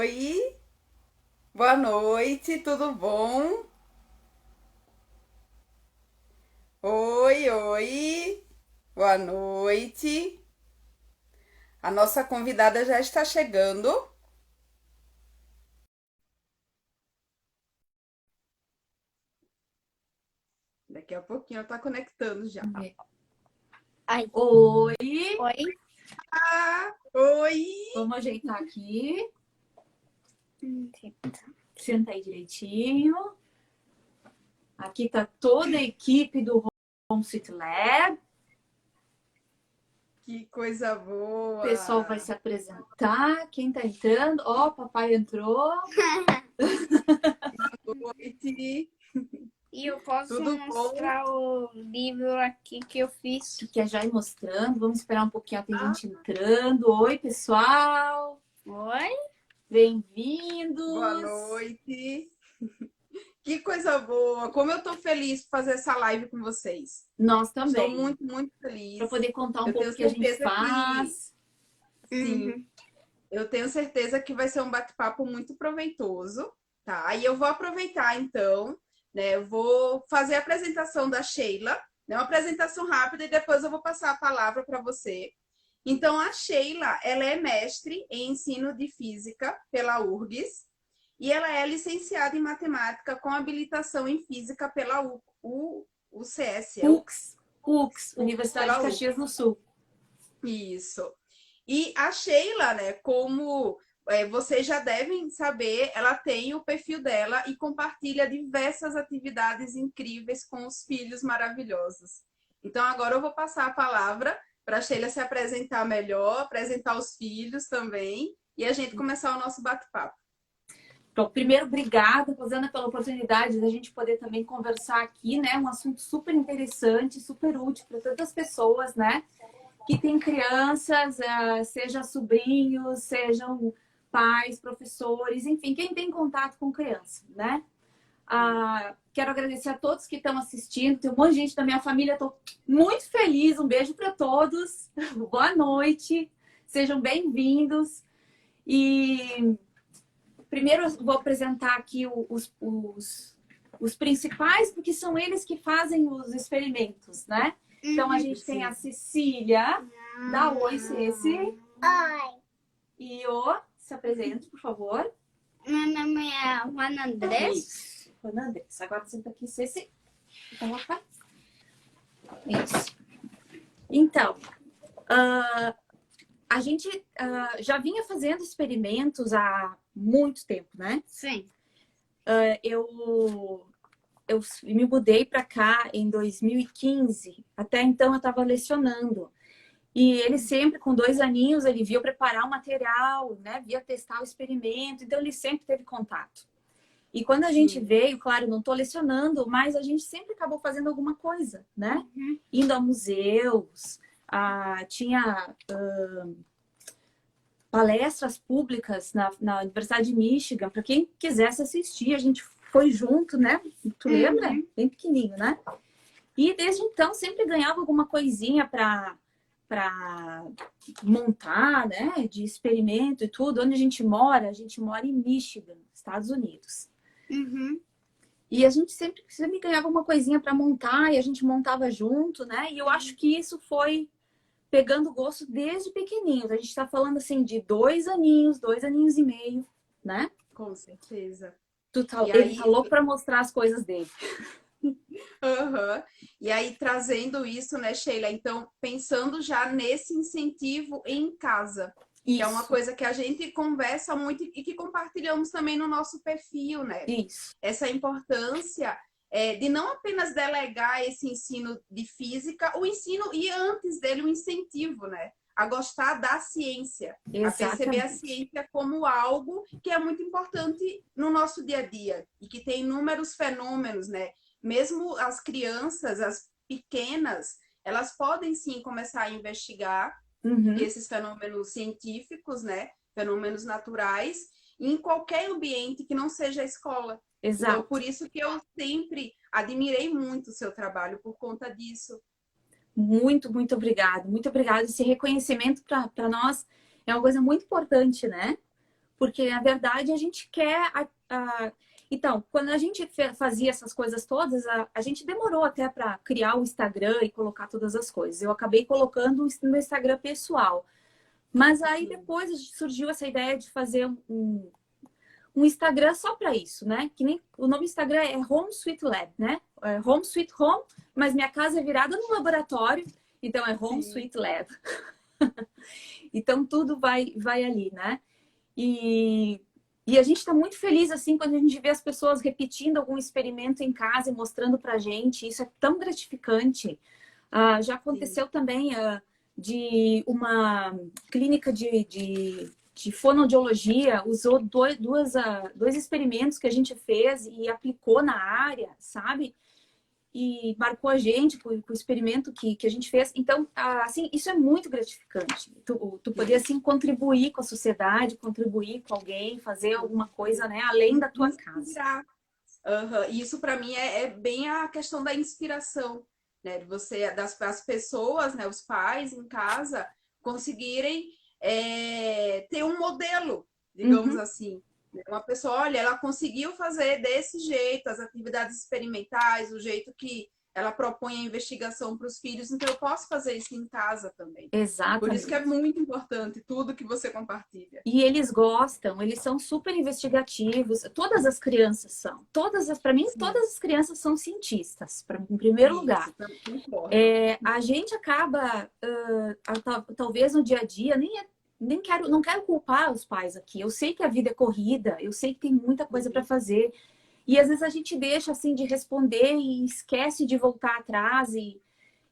oi, boa noite, tudo bom? Oi, oi, boa noite. A nossa convidada já está chegando. Daqui a pouquinho ela está conectando já. Vamos ver. Ai, Oi, oi. Oi! vamos ajeitar aqui. Senta aí direitinho. Aqui tá toda a equipe do Home Sweet Lab. Que coisa O boa! pessoal vai se apresentar. Quem tá entrando? Ó, papai entrou. Boa noite! E eu posso Tudo bom? mostrar o livro aqui que eu fiz. Tu quer já ir mostrando? Vamos esperar um pouquinho até a gente entrando. Oi, pessoal. Oi? Bem-vindos. Boa noite! Que coisa boa! Como eu tô feliz por fazer essa live com vocês. Nós Estou também. muito, muito feliz. Para poder contar um Eu pouco tenho o que a gente certeza faz. Sim, eu tenho certeza que vai ser um bate-papo muito proveitoso, tá? E eu vou aproveitar então, né? Eu vou fazer a apresentação da Sheila, né? Uma apresentação rápida e depois eu vou passar a palavra para você. Então, a Sheila, ela é mestre em ensino de física pela URGS e ela é licenciada em matemática com habilitação em física pela UCS, UX, Universidade de pela UX. Caxias do Sul. Isso. E a Sheila, né, como vocês já devem saber, ela tem o perfil dela e compartilha diversas atividades incríveis com os filhos maravilhosos. Então, agora eu vou passar a palavra para a Sheila se apresentar melhor, apresentar os filhos também, e a gente começar o nosso bate-papo. Então, primeiro, obrigada, Rosana, pela oportunidade da gente poder também conversar aqui, né? Um assunto super interessante, super útil para tantas pessoas, né? Que tem crianças, seja sobrinhos, sejam pais, professores, enfim, quem tem contato com criança, né? Quero agradecer a todos que estão assistindo. Tem um monte de gente da minha família, estou muito feliz. Um beijo para todos. Boa noite. Sejam bem-vindos. E primeiro eu vou apresentar aqui os principais, porque são eles que fazem os experimentos, né? Então a gente tem a Cecília. Dá oi, Ceci. Oi. E se apresente, por favor. Meu nome é Juan Andrés. Juan Andrés. Agora senta aqui, Ceci. Isso. Então, a gente já vinha fazendo experimentos há muito tempo, né? Sim. Eu me mudei para cá em 2015. Até então eu estava lecionando. E ele sempre, com 2 aninhos, ele via eu preparar o material, né? Via testar o experimento. Então, ele sempre teve contato. E quando a gente veio, claro, não estou lecionando, mas a gente sempre acabou fazendo alguma coisa, né? Indo a museus, tinha palestras públicas na Universidade de Michigan, para quem quisesse assistir, a gente foi junto, né? Tu lembra? Bem pequenininho, né? E desde então sempre ganhava alguma coisinha para montar, né? De experimento e tudo. Onde a gente mora em Michigan, Estados Unidos. E a gente sempre ganhava uma coisinha para montar e a gente montava junto, né? E eu acho que isso foi pegando gosto desde pequenininho. A gente está falando assim de 2 aninhos, 2 aninhos e meio, né? Com certeza. Ele tá louco para mostrar as coisas dele. E aí, trazendo isso, né, Sheila? Então, pensando já nesse incentivo em casa, que é uma coisa que a gente conversa muito e que compartilhamos também no nosso perfil, né? Isso. Essa importância de não apenas delegar esse ensino de física, o ensino e antes dele o incentivo, né? A gostar da ciência, a perceber a ciência como algo que é muito importante no nosso dia a dia e que tem inúmeros fenômenos, né? Mesmo as crianças, as pequenas, elas podem sim começar a investigar esses fenômenos científicos, né? Fenômenos naturais, em qualquer ambiente que não seja a escola. Exato. Então, por isso que eu sempre admirei muito o seu trabalho, por conta disso. Muito, muito obrigada. Muito obrigada. Esse reconhecimento para nós é uma coisa muito importante, né? Porque, na verdade, a gente quer... Então, quando a gente fazia essas coisas todas, a gente demorou até para criar o Instagram e colocar todas as coisas. Eu acabei colocando no meu Instagram pessoal. Mas aí depois surgiu essa ideia de fazer um Instagram só para isso, né? Que nem o nome do Instagram é Home Sweet Lab, né? É Home Sweet Home, mas minha casa é virada num laboratório, então é Home Sweet Lab. Então tudo vai ali, né? E a gente está muito feliz assim quando a gente vê as pessoas repetindo algum experimento em casa e mostrando pra gente. Isso é tão gratificante. Já aconteceu também de uma clínica de fonoaudiologia, usou dois experimentos que a gente fez e aplicou na área, sabe? E marcou a gente com o experimento que a gente fez. Então, assim, isso é muito gratificante. Tu poder, assim, contribuir com a sociedade, contribuir com alguém, fazer alguma coisa, né? Além da tua casa. Isso, para mim, é bem a questão da inspiração, né? De você, das pessoas, né? Os pais em casa conseguirem ter um modelo, digamos assim. Uma pessoa, olha, ela conseguiu fazer desse jeito as atividades experimentais, o jeito que ela propõe a investigação para os filhos, então eu posso fazer isso em casa também. Exatamente. Por isso que é muito importante tudo que você compartilha. E eles gostam, eles são super investigativos. Todas as crianças são. Para mim, todas as crianças são cientistas, em primeiro lugar. A gente acaba, talvez no dia a dia, não quero culpar os pais aqui. Eu sei que a vida é corrida, eu sei que tem muita coisa para fazer. E às vezes a gente deixa assim de responder e esquece de voltar atrás.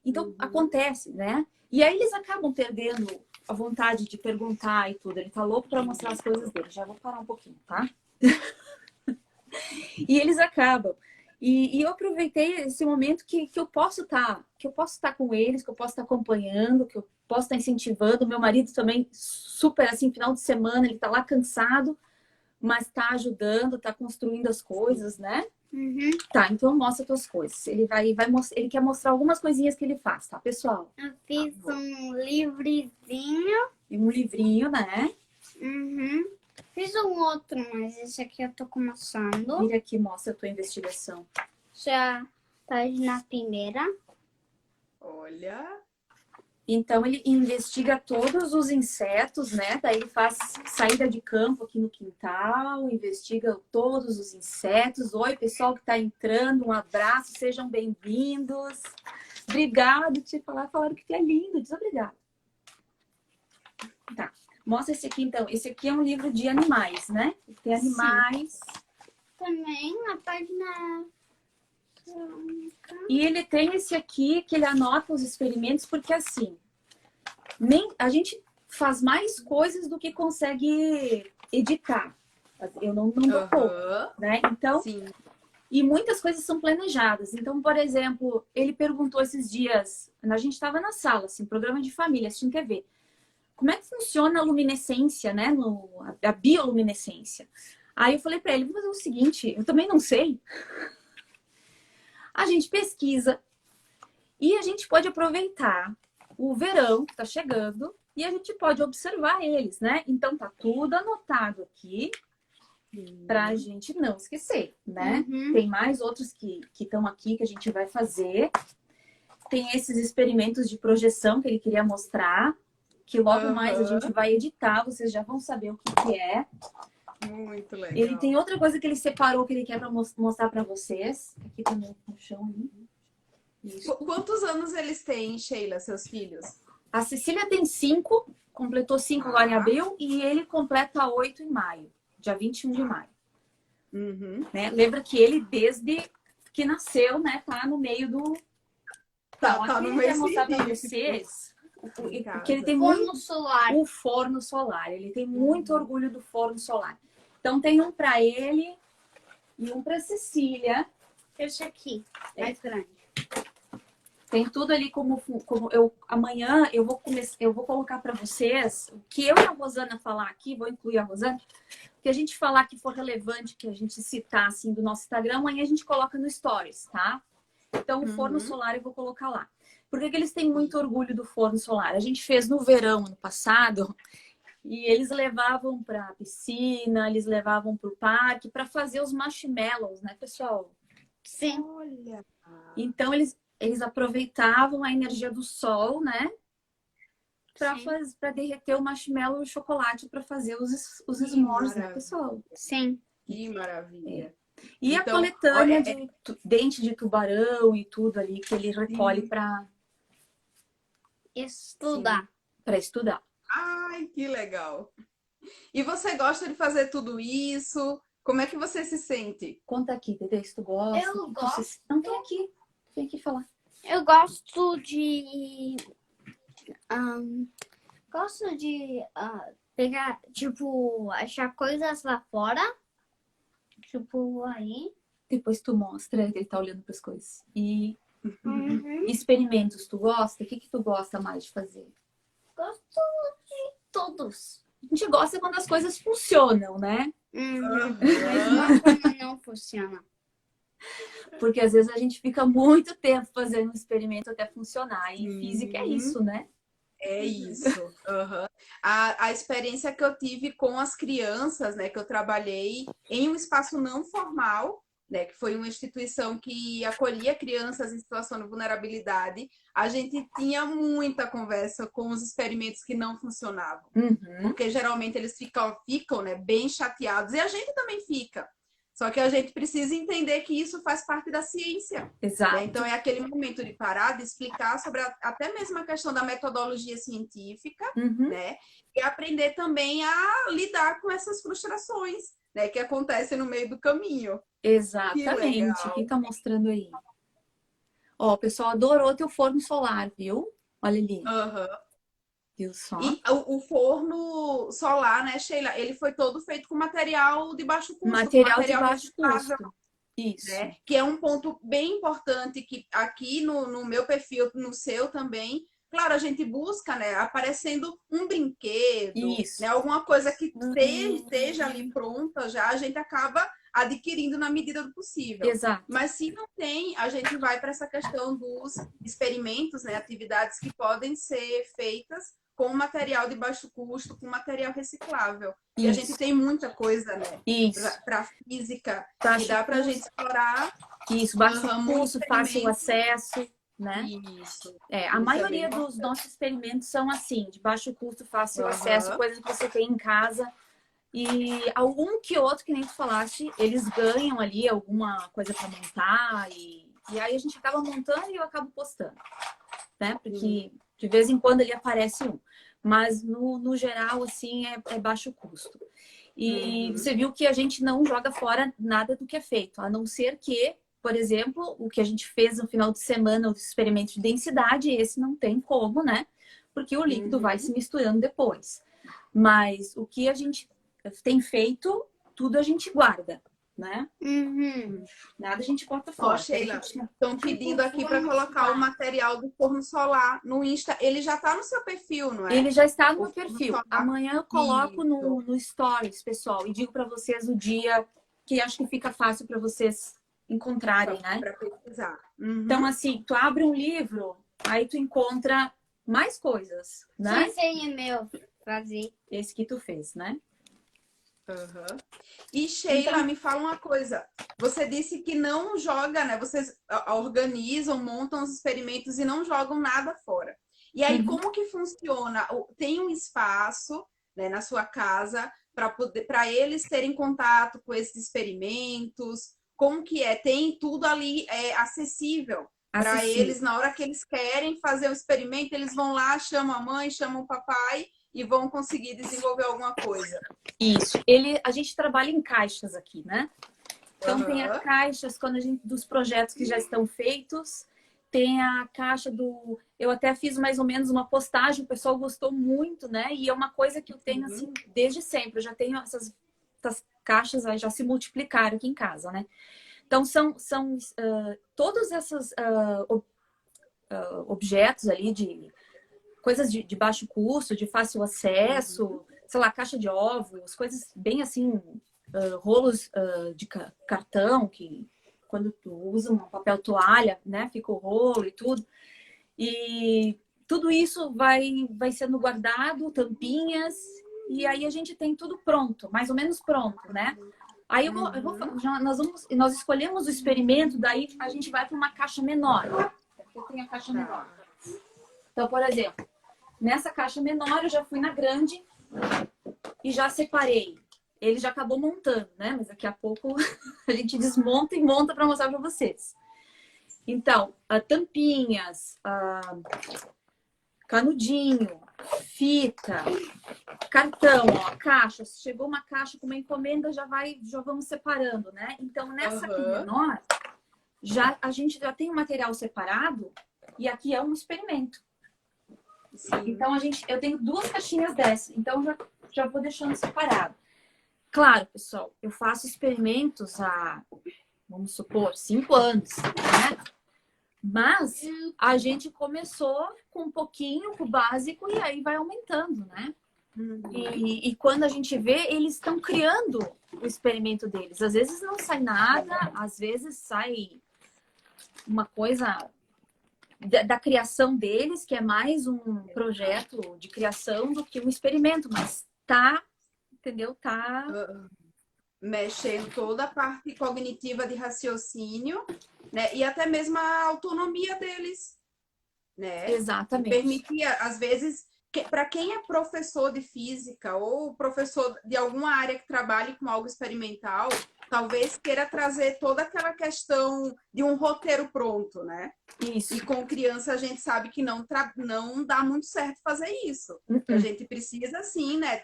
Então acontece, né? E aí eles acabam perdendo a vontade de perguntar e tudo. Ele tá louco para mostrar as coisas dele. Já vou parar um pouquinho, tá? E eles acabam. E eu aproveitei esse momento que eu posso estar com eles, que eu posso estar acompanhando, que eu posso estar incentivando. Meu marido também, super assim, final de semana, ele tá lá cansado, mas tá ajudando, tá construindo as coisas, né? Tá, então mostra as tuas coisas. Ele quer mostrar algumas coisinhas que ele faz, tá, pessoal? Eu fiz um livrezinho. E um livrinho, né? Fiz um outro, mas esse aqui eu tô começando. Vira aqui, mostra a tua investigação. Já página primeira. Olha. Então, ele investiga todos os insetos, né? Daí ele faz saída de campo aqui no quintal, investiga todos os insetos. Oi, pessoal que está entrando, um abraço, sejam bem-vindos. Obrigado, te falaram que é lindo, diz obrigado. Tá, mostra esse aqui então. Esse aqui é um livro de animais, né? Tem animais. Também na página... E ele tem esse aqui que ele anota os experimentos, porque assim, a gente faz mais coisas do que consegue editar. Eu não dou pouco, né? Então, e muitas coisas são planejadas. Então, por exemplo, ele perguntou esses dias, a gente estava na sala, assim, programa de família, assistindo TV. Como é que funciona a luminescência, né? A bioluminescência. Aí eu falei para ele, vou fazer o seguinte, eu também não sei. A gente pesquisa e a gente pode aproveitar o verão que está chegando e a gente pode observar eles, né? Então tá tudo anotado aqui para a gente não esquecer, né? Tem mais outros que estão aqui que a gente vai fazer. Tem esses experimentos de projeção que ele queria mostrar, que logo mais a gente vai editar, vocês já vão saber o que é. Muito legal. Ele tem outra coisa que ele separou que ele quer mostrar para vocês. Aqui também no chão ali. Isso. Quantos anos eles têm, Sheila, seus filhos? A Cecília tem 5, completou 5 agora em abril, e ele completa 8 em maio, dia 21 de maio. Né? Lembra que ele, desde que nasceu, né, tá no meio do... Então, tá aqui no eu meio quero mostrar para vocês que ele tem o forno solar. Ele tem muito orgulho do forno solar. Então, tem um para ele e um para Cecília. Esse aqui, mais grande. Tem tudo ali como eu amanhã eu vou colocar para vocês o que eu e a Rosana falar aqui, vou incluir a Rosana, que a gente falar que for relevante, que a gente citar assim do nosso Instagram, amanhã a gente coloca no Stories, tá? Então o forno solar eu vou colocar lá. Por que eles têm muito orgulho do forno solar? A gente fez no verão ano passado E eles levavam para a piscina, eles levavam para o parque para fazer os marshmallows, né, pessoal? Sim. Olha. Então eles aproveitavam a energia do sol, né, para derreter o marshmallow e o chocolate para fazer os Que s'mores, né, maravilha. pessoal? Sim. Que maravilha. E a Então, coletânea olha, de dente de tubarão e tudo ali que ele recolhe para Estudar. estudar. ai, que legal. E você gosta de fazer tudo isso? Como é que você se sente? Conta aqui, Dedê, se tu gosta. Eu que tu se- Não, vem aqui falar. Eu gosto de. Gosto de pegar, tipo, achar coisas lá fora. Tipo, aí. Depois tu mostra que ele tá olhando para as coisas. E Uhum. experimentos, tu gosta? O que tu gosta mais de fazer? Gosto de todos. A gente gosta quando as coisas funcionam, né? Uhum. Mas quando não funciona. Porque às vezes a gente fica muito tempo fazendo um experimento até funcionar. E física é isso, né? É isso. Uhum. A experiência que eu tive com as crianças, né, que eu trabalhei em um espaço não formal, né, que foi uma instituição que acolhia crianças em situação de vulnerabilidade, a gente tinha muita conversa com os experimentos que não funcionavam. Porque geralmente eles ficam, né, bem chateados, e a gente também fica. Só que a gente precisa entender que isso faz parte da ciência. Exato. Né? Então, é aquele momento de parar, de explicar sobre até mesmo a questão da metodologia científica, né? E aprender também a lidar com essas frustrações, né? Que acontecem no meio do caminho. Exatamente. O que tá mostrando aí? Ó, o pessoal adorou teu forno solar, viu? Olha ali. Viu só? E o forno solar, né, Sheila? Ele foi todo feito com material de baixo custo. Material de baixo custo. Isso. Né? Que é um ponto bem importante que aqui no meu perfil, no seu também, claro, a gente busca, né, aparecendo um brinquedo, né, alguma coisa que esteja ali pronta já, a gente acaba adquirindo na medida do possível. Exato. Mas se não tem, a gente vai para essa questão dos experimentos, né, atividades que podem ser feitas com material de baixo custo, com material reciclável. E a gente tem muita coisa, né? Para física, que dá para a gente explorar. Isso, baixo custo, fácil acesso, né? Isso. A maioria dos nossos experimentos são assim, de baixo custo, fácil acesso, coisas que você tem em casa. E algum que outro, que nem tu falaste, eles ganham ali alguma coisa para montar. E aí a gente acaba montando e eu acabo postando, né? Porque de vez em quando ele aparece um. Mas no geral, assim, é baixo custo. E você viu que a gente não joga fora nada do que é feito, a não ser que, por exemplo, o que a gente fez no final de semana, o experimento de densidade, esse não tem como, né? Porque o líquido vai se misturando depois. Mas o que a gente tem feito, tudo a gente guarda, né? Nada a gente bota fora. Sheila, estão pedindo aqui para colocar o material do forno solar no Insta. Ele já está no seu perfil, não é? Ele já está no meu perfil. Amanhã eu coloco no Stories, pessoal, e digo para vocês o dia que acho que fica fácil para vocês encontrarem, né? Para pesquisar. Então, assim, tu abre um livro, aí tu encontra mais coisas, né? Sim, é meu. Fazer. Esse que tu fez, né? E Sheila, me fala uma coisa. Você disse que não joga, né? Vocês organizam, montam os experimentos e não jogam nada fora. E aí, como que funciona? Tem um espaço, né, na sua casa para eles terem contato com esses experimentos? Como que é? Tem tudo ali acessível para eles na hora que eles querem fazer o experimento, eles vão lá, chamam a mãe, chamam o papai e vão conseguir desenvolver alguma coisa. Isso. A gente trabalha em caixas aqui, né? Então tem as caixas dos projetos que já estão feitos, tem a caixa do... Eu até fiz mais ou menos uma postagem, o pessoal gostou muito, né? E é uma coisa que eu tenho assim desde sempre. Eu já tenho essas caixas, já se multiplicaram aqui em casa, né? Então são todos esses objetos ali de coisas de baixo custo, de fácil acesso, sei lá, caixa de ovos, coisas bem assim, rolos de cartão, que quando tu usa um papel toalha, né, fica o rolo e tudo. E tudo isso vai sendo guardado, tampinhas, e aí a gente tem tudo pronto, mais ou menos pronto, né? Aí nós escolhemos o experimento, daí a gente vai para uma caixa menor. Eu tenho a caixa menor. Então, por exemplo, nessa caixa menor eu já fui na grande e já separei. Ele já acabou montando, né? Mas daqui a pouco a gente desmonta e monta para mostrar para vocês. Então, tampinhas, canudinho, fita, cartão, ó, caixa. Se chegou uma caixa com uma encomenda, já vamos separando, né? Então, nessa aqui menor, a gente já tem o material separado e aqui é um experimento. Sim. Então, eu tenho 2 caixinhas dessas, então já vou deixando separado. Claro, pessoal, eu faço experimentos há, vamos supor, 5 anos, né? Mas a gente começou com um pouquinho, com o básico, e aí vai aumentando, né? E quando a gente vê, eles estão criando o experimento deles. Às vezes não sai nada, às vezes sai uma coisa da criação deles, que é mais um projeto de criação do que um experimento, mas entendeu? Mexendo toda a parte cognitiva de raciocínio, né? E até mesmo a autonomia deles, né? Exatamente. Permitia, às vezes, para quem é professor de física ou professor de alguma área que trabalhe com algo experimental, talvez queira trazer toda aquela questão de um roteiro pronto, né? Isso. E com criança a gente sabe que não dá muito certo fazer isso. A gente precisa sim, né?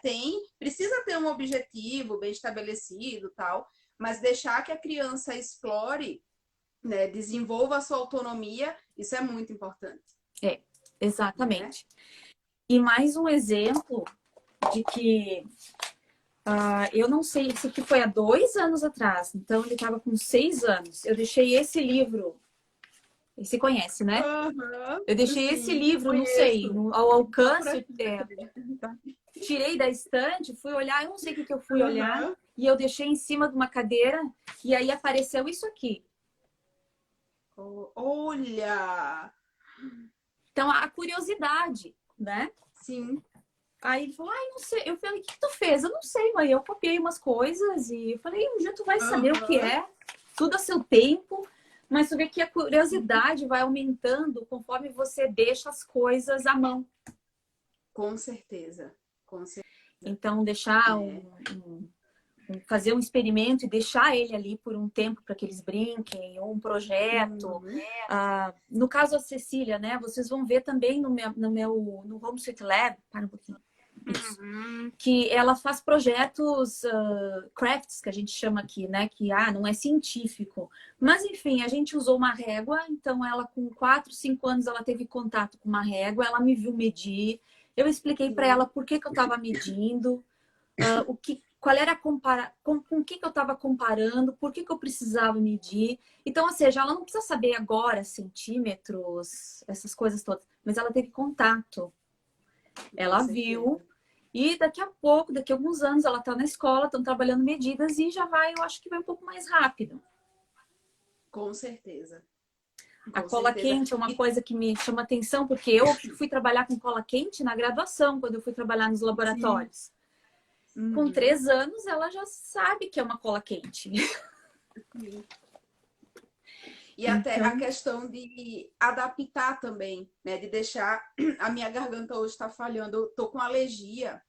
Precisa ter um objetivo bem estabelecido, tal, mas deixar que a criança explore, né? Desenvolva a sua autonomia, isso é muito importante. Exatamente. Né? E mais um exemplo de que eu não sei, isso aqui foi há 2 anos atrás, então ele estava com 6 anos. Eu deixei esse livro, você conhece, né? Eu deixei esse livro, não sei, ao alcance, tirei da estante, fui olhar, eu não sei o que eu fui olhar, e eu deixei em cima de uma cadeira, e aí apareceu isso aqui. Olha! Então, a curiosidade, né? Sim. Aí ele falou, não sei. Eu falei, o que tu fez? Eu não sei, mãe. Eu copiei umas coisas e eu falei, um dia tu vai saber o que é, tudo a seu tempo. Mas tu vê que a curiosidade vai aumentando conforme você deixa as coisas à mão. Com certeza. Com certeza. Então, deixar fazer um experimento e deixar ele ali por um tempo para que eles brinquem, ou um projeto. No caso da Cecília, né? Vocês vão ver também no Home Sweet Lab, para um pouquinho, isso, que ela faz projetos crafts, que a gente chama aqui, né? Que não é científico. Mas, enfim, a gente usou uma régua, então ela com 4, 5 anos ela teve contato com uma régua, ela me viu medir, eu expliquei para ela por que eu estava medindo, qual era com o que eu estava comparando, por que eu precisava medir. Então, ou seja, ela não precisa saber agora centímetros, essas coisas todas, mas ela teve contato. Ela viu e daqui a pouco, daqui a alguns anos, ela está na escola, estão trabalhando medidas e eu acho que vai um pouco mais rápido. Com certeza. A cola quente é uma coisa que me chama atenção, porque eu fui trabalhar com cola quente na graduação, quando eu fui trabalhar nos laboratórios. Com 3 anos, ela já sabe que é uma cola quente. Sim. E até a questão de adaptar também, né? De deixar... A minha garganta hoje está falhando, eu tô com alergia.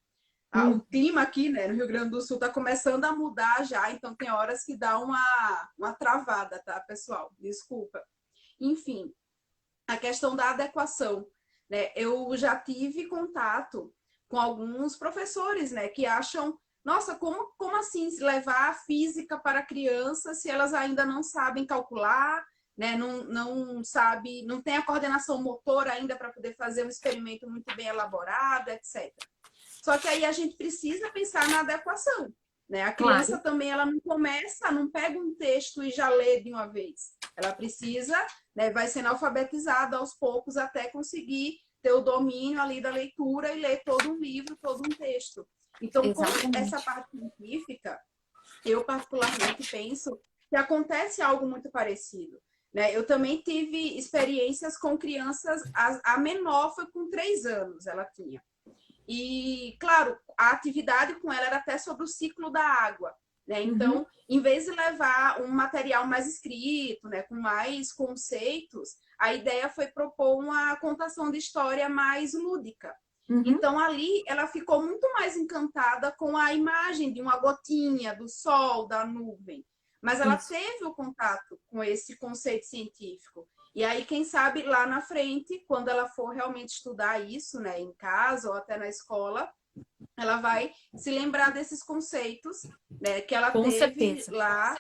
O clima aqui, né, no Rio Grande do Sul está começando a mudar já, então tem horas que dá uma travada, tá, pessoal? Desculpa. Enfim, a questão da adequação, né? Eu já tive contato com alguns professores, né, que acham, nossa, como assim levar a física para crianças se elas ainda não sabem calcular, né, não sabe, não tem a coordenação motora ainda para poder fazer um experimento muito bem elaborado, etc. Só que aí a gente precisa pensar na adequação, né? A criança também, ela não pega um texto e já lê de uma vez. Ela precisa, né, vai sendo alfabetizada aos poucos até conseguir ter o domínio ali da leitura e ler todo um livro, todo um texto. Então, com essa parte científica, eu particularmente penso que acontece algo muito parecido, né? Eu também tive experiências com crianças, a menor foi com 3 anos, ela tinha. E, claro, a atividade com ela era até sobre o ciclo da água, né? Então, em vez de levar um material mais escrito, né, com mais conceitos, a ideia foi propor uma contação de história mais lúdica. Então, ali, ela ficou muito mais encantada com a imagem de uma gotinha, do sol, da nuvem. Mas ela teve o contato com esse conceito científico. E aí, quem sabe, lá na frente, quando ela for realmente estudar isso, né, em casa ou até na escola, ela vai se lembrar desses conceitos, né, que ela teve lá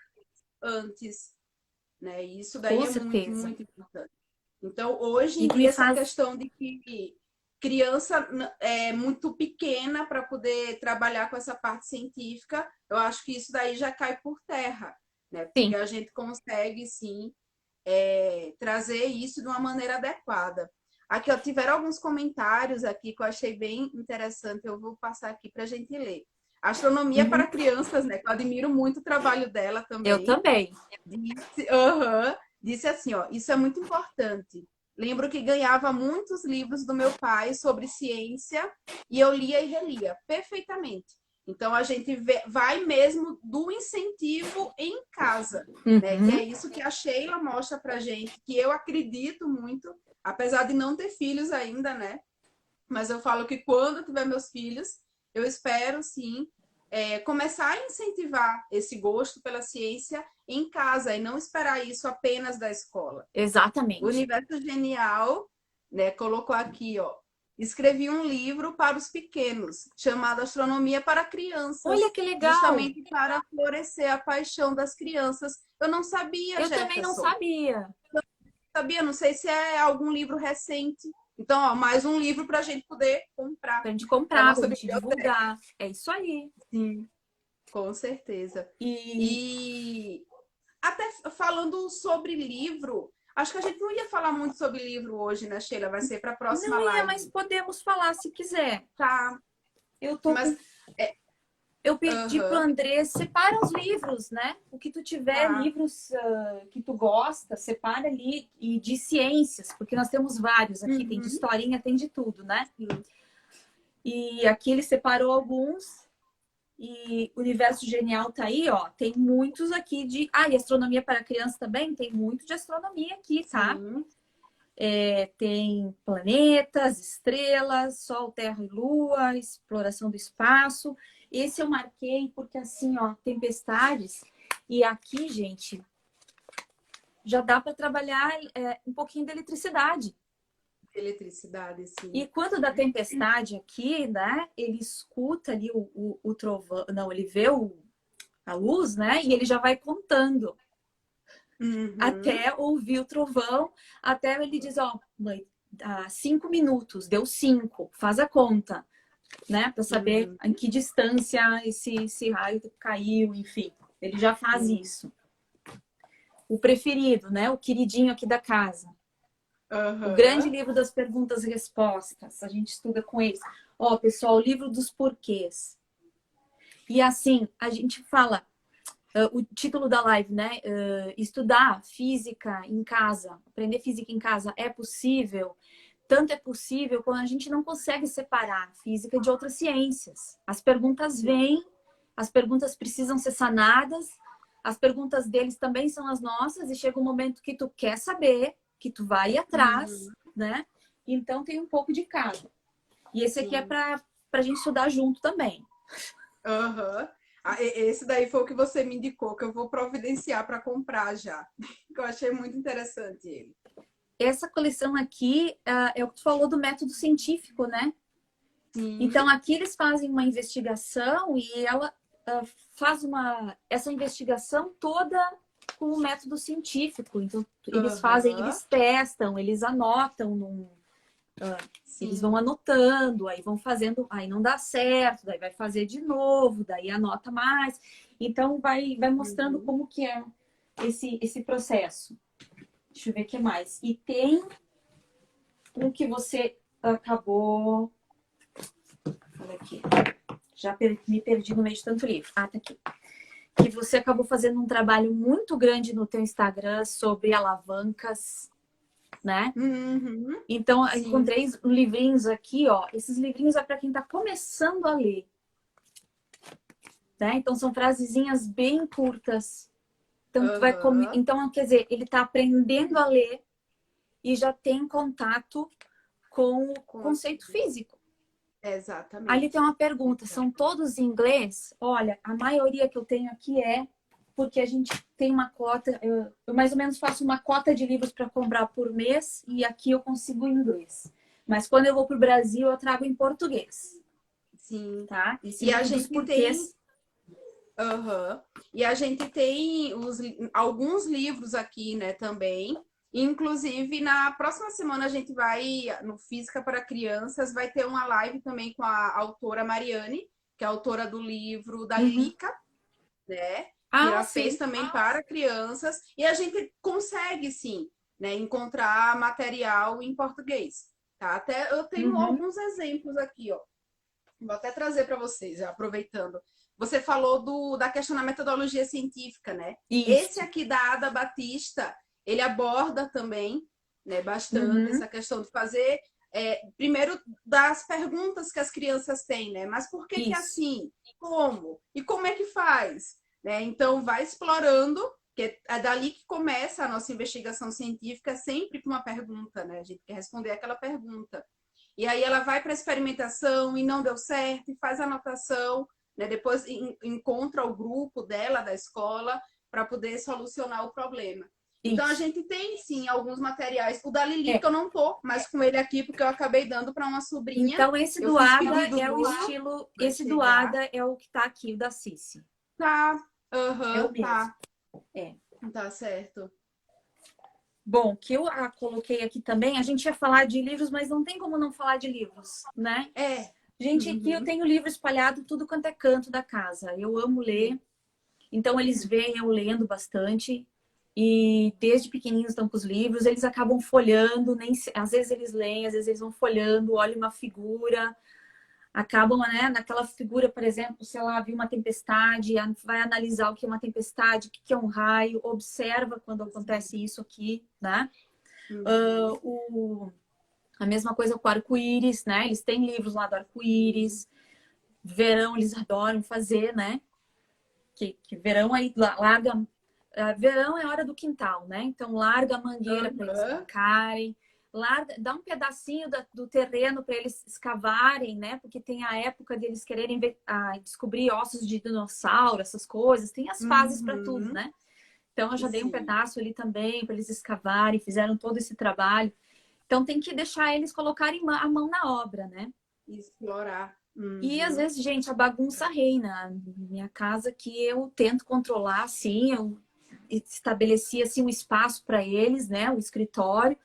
antes. Né? E isso daí é muito, muito importante. Então, hoje em dia, essa questão de que criança é muito pequena para poder trabalhar com essa parte científica, eu acho que isso daí já cai por terra, né? Porque a gente consegue, sim, trazer isso de uma maneira adequada. Aqui, ó, tiveram alguns comentários aqui que eu achei bem interessante, eu vou passar aqui para a gente ler. Astronomia para crianças, né? Que eu admiro muito o trabalho dela também. Eu também. Disse assim, ó, isso é muito importante. Lembro que ganhava muitos livros do meu pai sobre ciência e eu lia e relia perfeitamente. Então, a gente vai mesmo do incentivo em casa, né? Que é isso que a Sheila mostra pra gente, que eu acredito muito, apesar de não ter filhos ainda, né? Mas eu falo que quando eu tiver meus filhos, eu espero, sim, começar a incentivar esse gosto pela ciência em casa e não esperar isso apenas da escola. Exatamente. O Universo Genial, né, colocou aqui, ó, escrevi um livro para os pequenos, chamado Astronomia para Crianças. Olha que legal! Justamente para florescer a paixão das crianças. Eu não sabia, Jefferson. Eu também não sabia. Sabia, não sei se é algum livro recente. Então, ó, mais um livro para a gente poder comprar. Para a gente comprar, para a gente divulgar. É isso aí. Sim, com certeza. E até falando sobre livro, acho que a gente não ia falar muito sobre livro hoje, né, Sheila? Vai ser para a próxima live. Não ia, mas podemos falar se quiser. Tá. Eu tô Eu pedi pro André, separa os livros, né? O que tu tiver, livros que tu gosta, separa ali. E de ciências, porque nós temos vários aqui. Tem de historinha, tem de tudo, né? E aqui ele separou alguns. E o Universo Genial tá aí, ó. Tem muitos aqui de... e astronomia para criança também? Tem muito de astronomia aqui, tá? Tem planetas, estrelas, Sol, Terra e Lua, exploração do espaço. Esse eu marquei porque assim, ó, tempestades. E aqui, gente, já dá para trabalhar um pouquinho de eletricidade. Eletricidade, sim. E quando dá tempestade aqui, né? Ele escuta ali o trovão, não, ele vê a luz, né? E ele já vai contando. Até ouvir o trovão, até ele diz, ó, mãe, 5 minutos, deu 5, faz a conta, né? Para saber em que distância esse raio caiu, enfim. Ele já faz isso. O preferido, né? O queridinho aqui da casa. O grande livro das perguntas e respostas. A gente estuda com eles. Ó, pessoal, o livro dos porquês. E assim, a gente fala... o título da live, né? Estudar física em casa, aprender física em casa é possível? Tanto é possível quando a gente não consegue separar física de outras ciências. As perguntas vêm, as perguntas precisam ser sanadas, as perguntas deles também são as nossas, e chega um momento que tu quer saber, que tu vai atrás, né? Então tem um pouco de cada. E esse aqui é pra gente estudar junto também. Esse daí foi o que você me indicou, que eu vou providenciar para comprar já. Que eu achei muito interessante ele. Essa coleção aqui é o que tu falou do método científico, né? Então, aqui eles fazem uma investigação e ela faz essa investigação toda com o método científico. Então, eles fazem, eles testam, eles anotam, eles vão anotando, aí vão fazendo, aí não dá certo, daí vai fazer de novo, daí anota mais. Então, vai mostrando como que é esse processo. Deixa eu ver o que mais. E tem um que você acabou... Olha aqui. Já me perdi no meio de tanto livro. Tá aqui. Que você acabou fazendo um trabalho muito grande no teu Instagram sobre alavancas. né? Uhum. Então, eu Sim. encontrei livrinhos aqui, ó. Esses livrinhos é para quem está começando a ler, né? Então, são frasezinhas bem curtas. Então, Aham. então, quer dizer, ele está aprendendo a ler e já tem contato com o conceito físico. Exatamente. Ali tem uma pergunta, são todos em inglês? Olha, a maioria que eu tenho aqui é porque a gente tem uma cota, eu mais ou menos faço uma cota de livros para comprar por mês e aqui eu consigo em inglês. Mas quando eu vou para o Brasil, eu trago em português. Sim. Tá? Esse E a livro dos gente porquês. Aham. E a gente tem alguns livros aqui, né, também. Inclusive, na próxima semana a gente vai, no Física para Crianças, vai ter uma live também com a autora Mariane, que é a autora do livro da Uhum. Lilica, né? Que Ah, ela fez sim. também para crianças. E a gente consegue, sim, né, encontrar material em português. Tá? Até eu tenho Uhum. alguns exemplos aqui, ó. Vou até trazer para vocês, já aproveitando. Você falou da questão da metodologia científica, né? Esse Isso. aqui da Ada Batista, ele aborda também, né, bastante Uhum. essa questão de fazer, primeiro, das perguntas que as crianças têm, né? Mas por que é Isso. assim? Como? E como é que faz? Né? Então, vai explorando, que é dali que começa a nossa investigação científica, sempre com uma pergunta, né? A gente quer responder aquela pergunta. E aí ela vai para a experimentação e não deu certo, e faz a anotação, né? Depois encontra o grupo dela, da escola, para poder solucionar o problema. Então a Isso. gente tem sim alguns materiais. O da Lili, É. que eu não tô mais com ele aqui, porque eu acabei dando para uma sobrinha. Então, esse Eu do fiz Ada pedido é o duplo, estilo. vai Esse do chegar. Ada é o que tá aqui, o da Cici. Tá, É o mesmo. tá. É. Tá certo. Bom, que eu coloquei aqui também, a gente ia falar de livros, mas não tem como não falar de livros, né? É. Gente, aqui eu Uhum. tenho livro espalhado tudo quanto é canto da casa. Eu amo ler, então eles veem eu lendo bastante. E desde pequenininhos estão com os livros, eles acabam folhando, às vezes eles leem, às vezes eles vão folhando, olham uma figura, acabam, né, naquela figura, por exemplo, sei lá, viu uma tempestade, vai analisar o que é uma tempestade, o que é um raio, observa quando acontece isso aqui, né? A mesma coisa com o arco-íris, né? Eles têm livros lá do arco-íris. Verão eles adoram fazer, né? Que verão aí larga. Verão é hora do quintal, né? Então larga a mangueira para eles brincarem, dá um pedacinho do terreno para eles escavarem, né? Porque tem a época de eles quererem descobrir ossos de dinossauro, essas coisas. Tem as fases para tudo, né? Então eu já dei um pedaço ali também para eles escavarem, fizeram todo esse trabalho. Então tem que deixar eles colocarem a mão na obra, né? Explorar. E às vezes, gente, a bagunça reina. Minha casa que eu tento controlar, assim, eu estabeleci assim um espaço para eles, né, o escritório,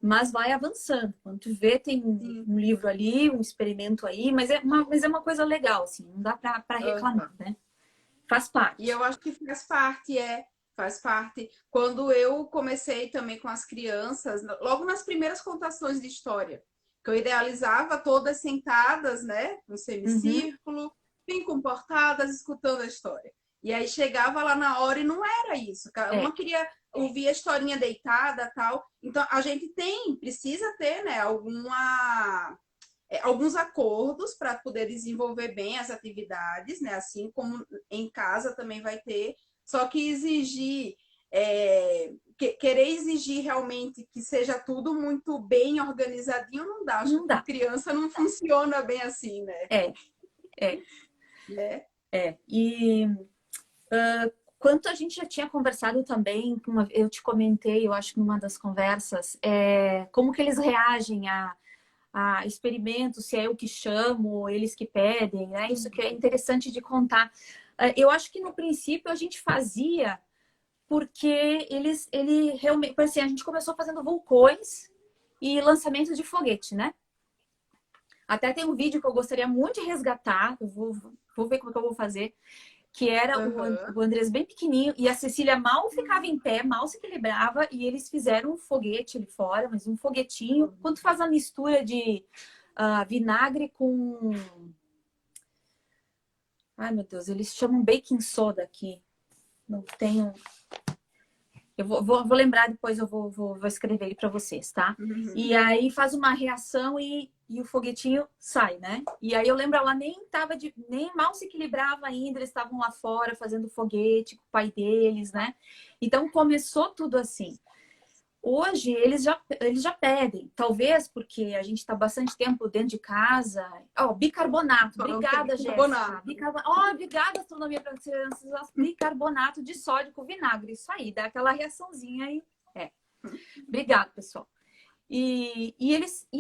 mas vai avançando. Quando tu vê, tem um livro ali, um experimento aí, mas é uma coisa legal, assim, não dá para reclamar, né? Faz parte. E eu acho que faz parte. Quando eu comecei também com as crianças, logo nas primeiras contações de história, que eu idealizava todas sentadas, né, no Uhum. semicírculo, bem comportadas, escutando a história. E aí chegava lá na hora e não era isso. É, Uma queria ouvir a historinha deitada, tal. Então a gente precisa ter, né, alguns acordos para poder desenvolver bem as atividades, né? Assim como em casa também vai ter. Só que querer exigir realmente que seja tudo muito bem organizadinho não dá. Acho que não com dá. criança não funciona bem assim, né? É, é, né? E quanto a gente já tinha conversado também, eu te comentei, eu acho que numa das conversas, como que eles reagem a experimentos, se é eu que chamo, eles que pedem, né? Isso que é interessante de contar. Eu acho que no princípio a gente fazia porque ele realmente, assim, a gente começou fazendo vulcões e lançamentos de foguete, né? Até tem um vídeo que eu gostaria muito de resgatar, vou ver como que eu vou fazer, que era o Andrés bem pequenininho e a Cecília mal ficava em pé, mal se equilibrava e eles fizeram um foguete ali fora, mas um foguetinho. Quando tu faz a mistura de vinagre com... Ai, meu Deus, eles chamam baking soda aqui. Não tenho... Eu vou lembrar depois, eu vou escrever ele para vocês, tá? Uhum. E aí faz uma reação e o foguetinho sai, né? E aí eu lembro, ela nem mal se equilibrava ainda, eles estavam lá fora fazendo foguete com o pai deles, né? Então começou tudo assim. Hoje eles já pedem, talvez porque a gente está bastante tempo dentro de casa. Ó, bicarbonato, obrigada, Jéssica. Obrigada, Astronomia para Crianças. Bicarbonato de sódio com vinagre. Isso aí, dá aquela reaçãozinha aí. Obrigada, pessoal. E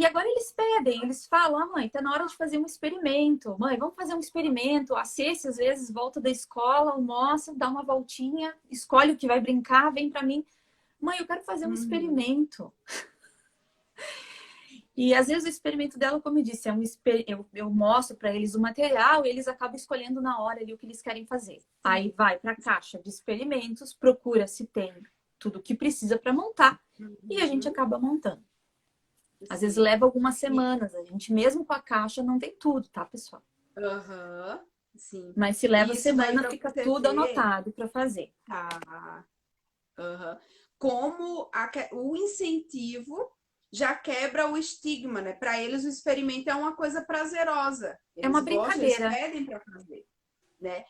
agora eles pedem, eles falam, mãe, tá na hora de fazer um experimento. Mãe, vamos fazer um experimento. A Ceci, às vezes, volta da escola, almoça, dá uma voltinha, escolhe o que vai brincar, vem para mim. Mãe, eu quero fazer um experimento. E às vezes o experimento dela, como eu disse, eu mostro para eles o material e eles acabam escolhendo na hora ali o que eles querem fazer. Aí vai para a caixa de experimentos, procura se tem tudo o que precisa para montar e a gente acaba montando. Às vezes leva algumas semanas, a gente mesmo com a caixa não tem tudo, tá, pessoal? Sim. Mas se leva Isso semana, fica tudo anotado para fazer. Tá. Como o incentivo já quebra o estigma, né? Para eles o experimento é uma coisa prazerosa. Eles é uma gostam, brincadeira. eles pedem para fazer, né?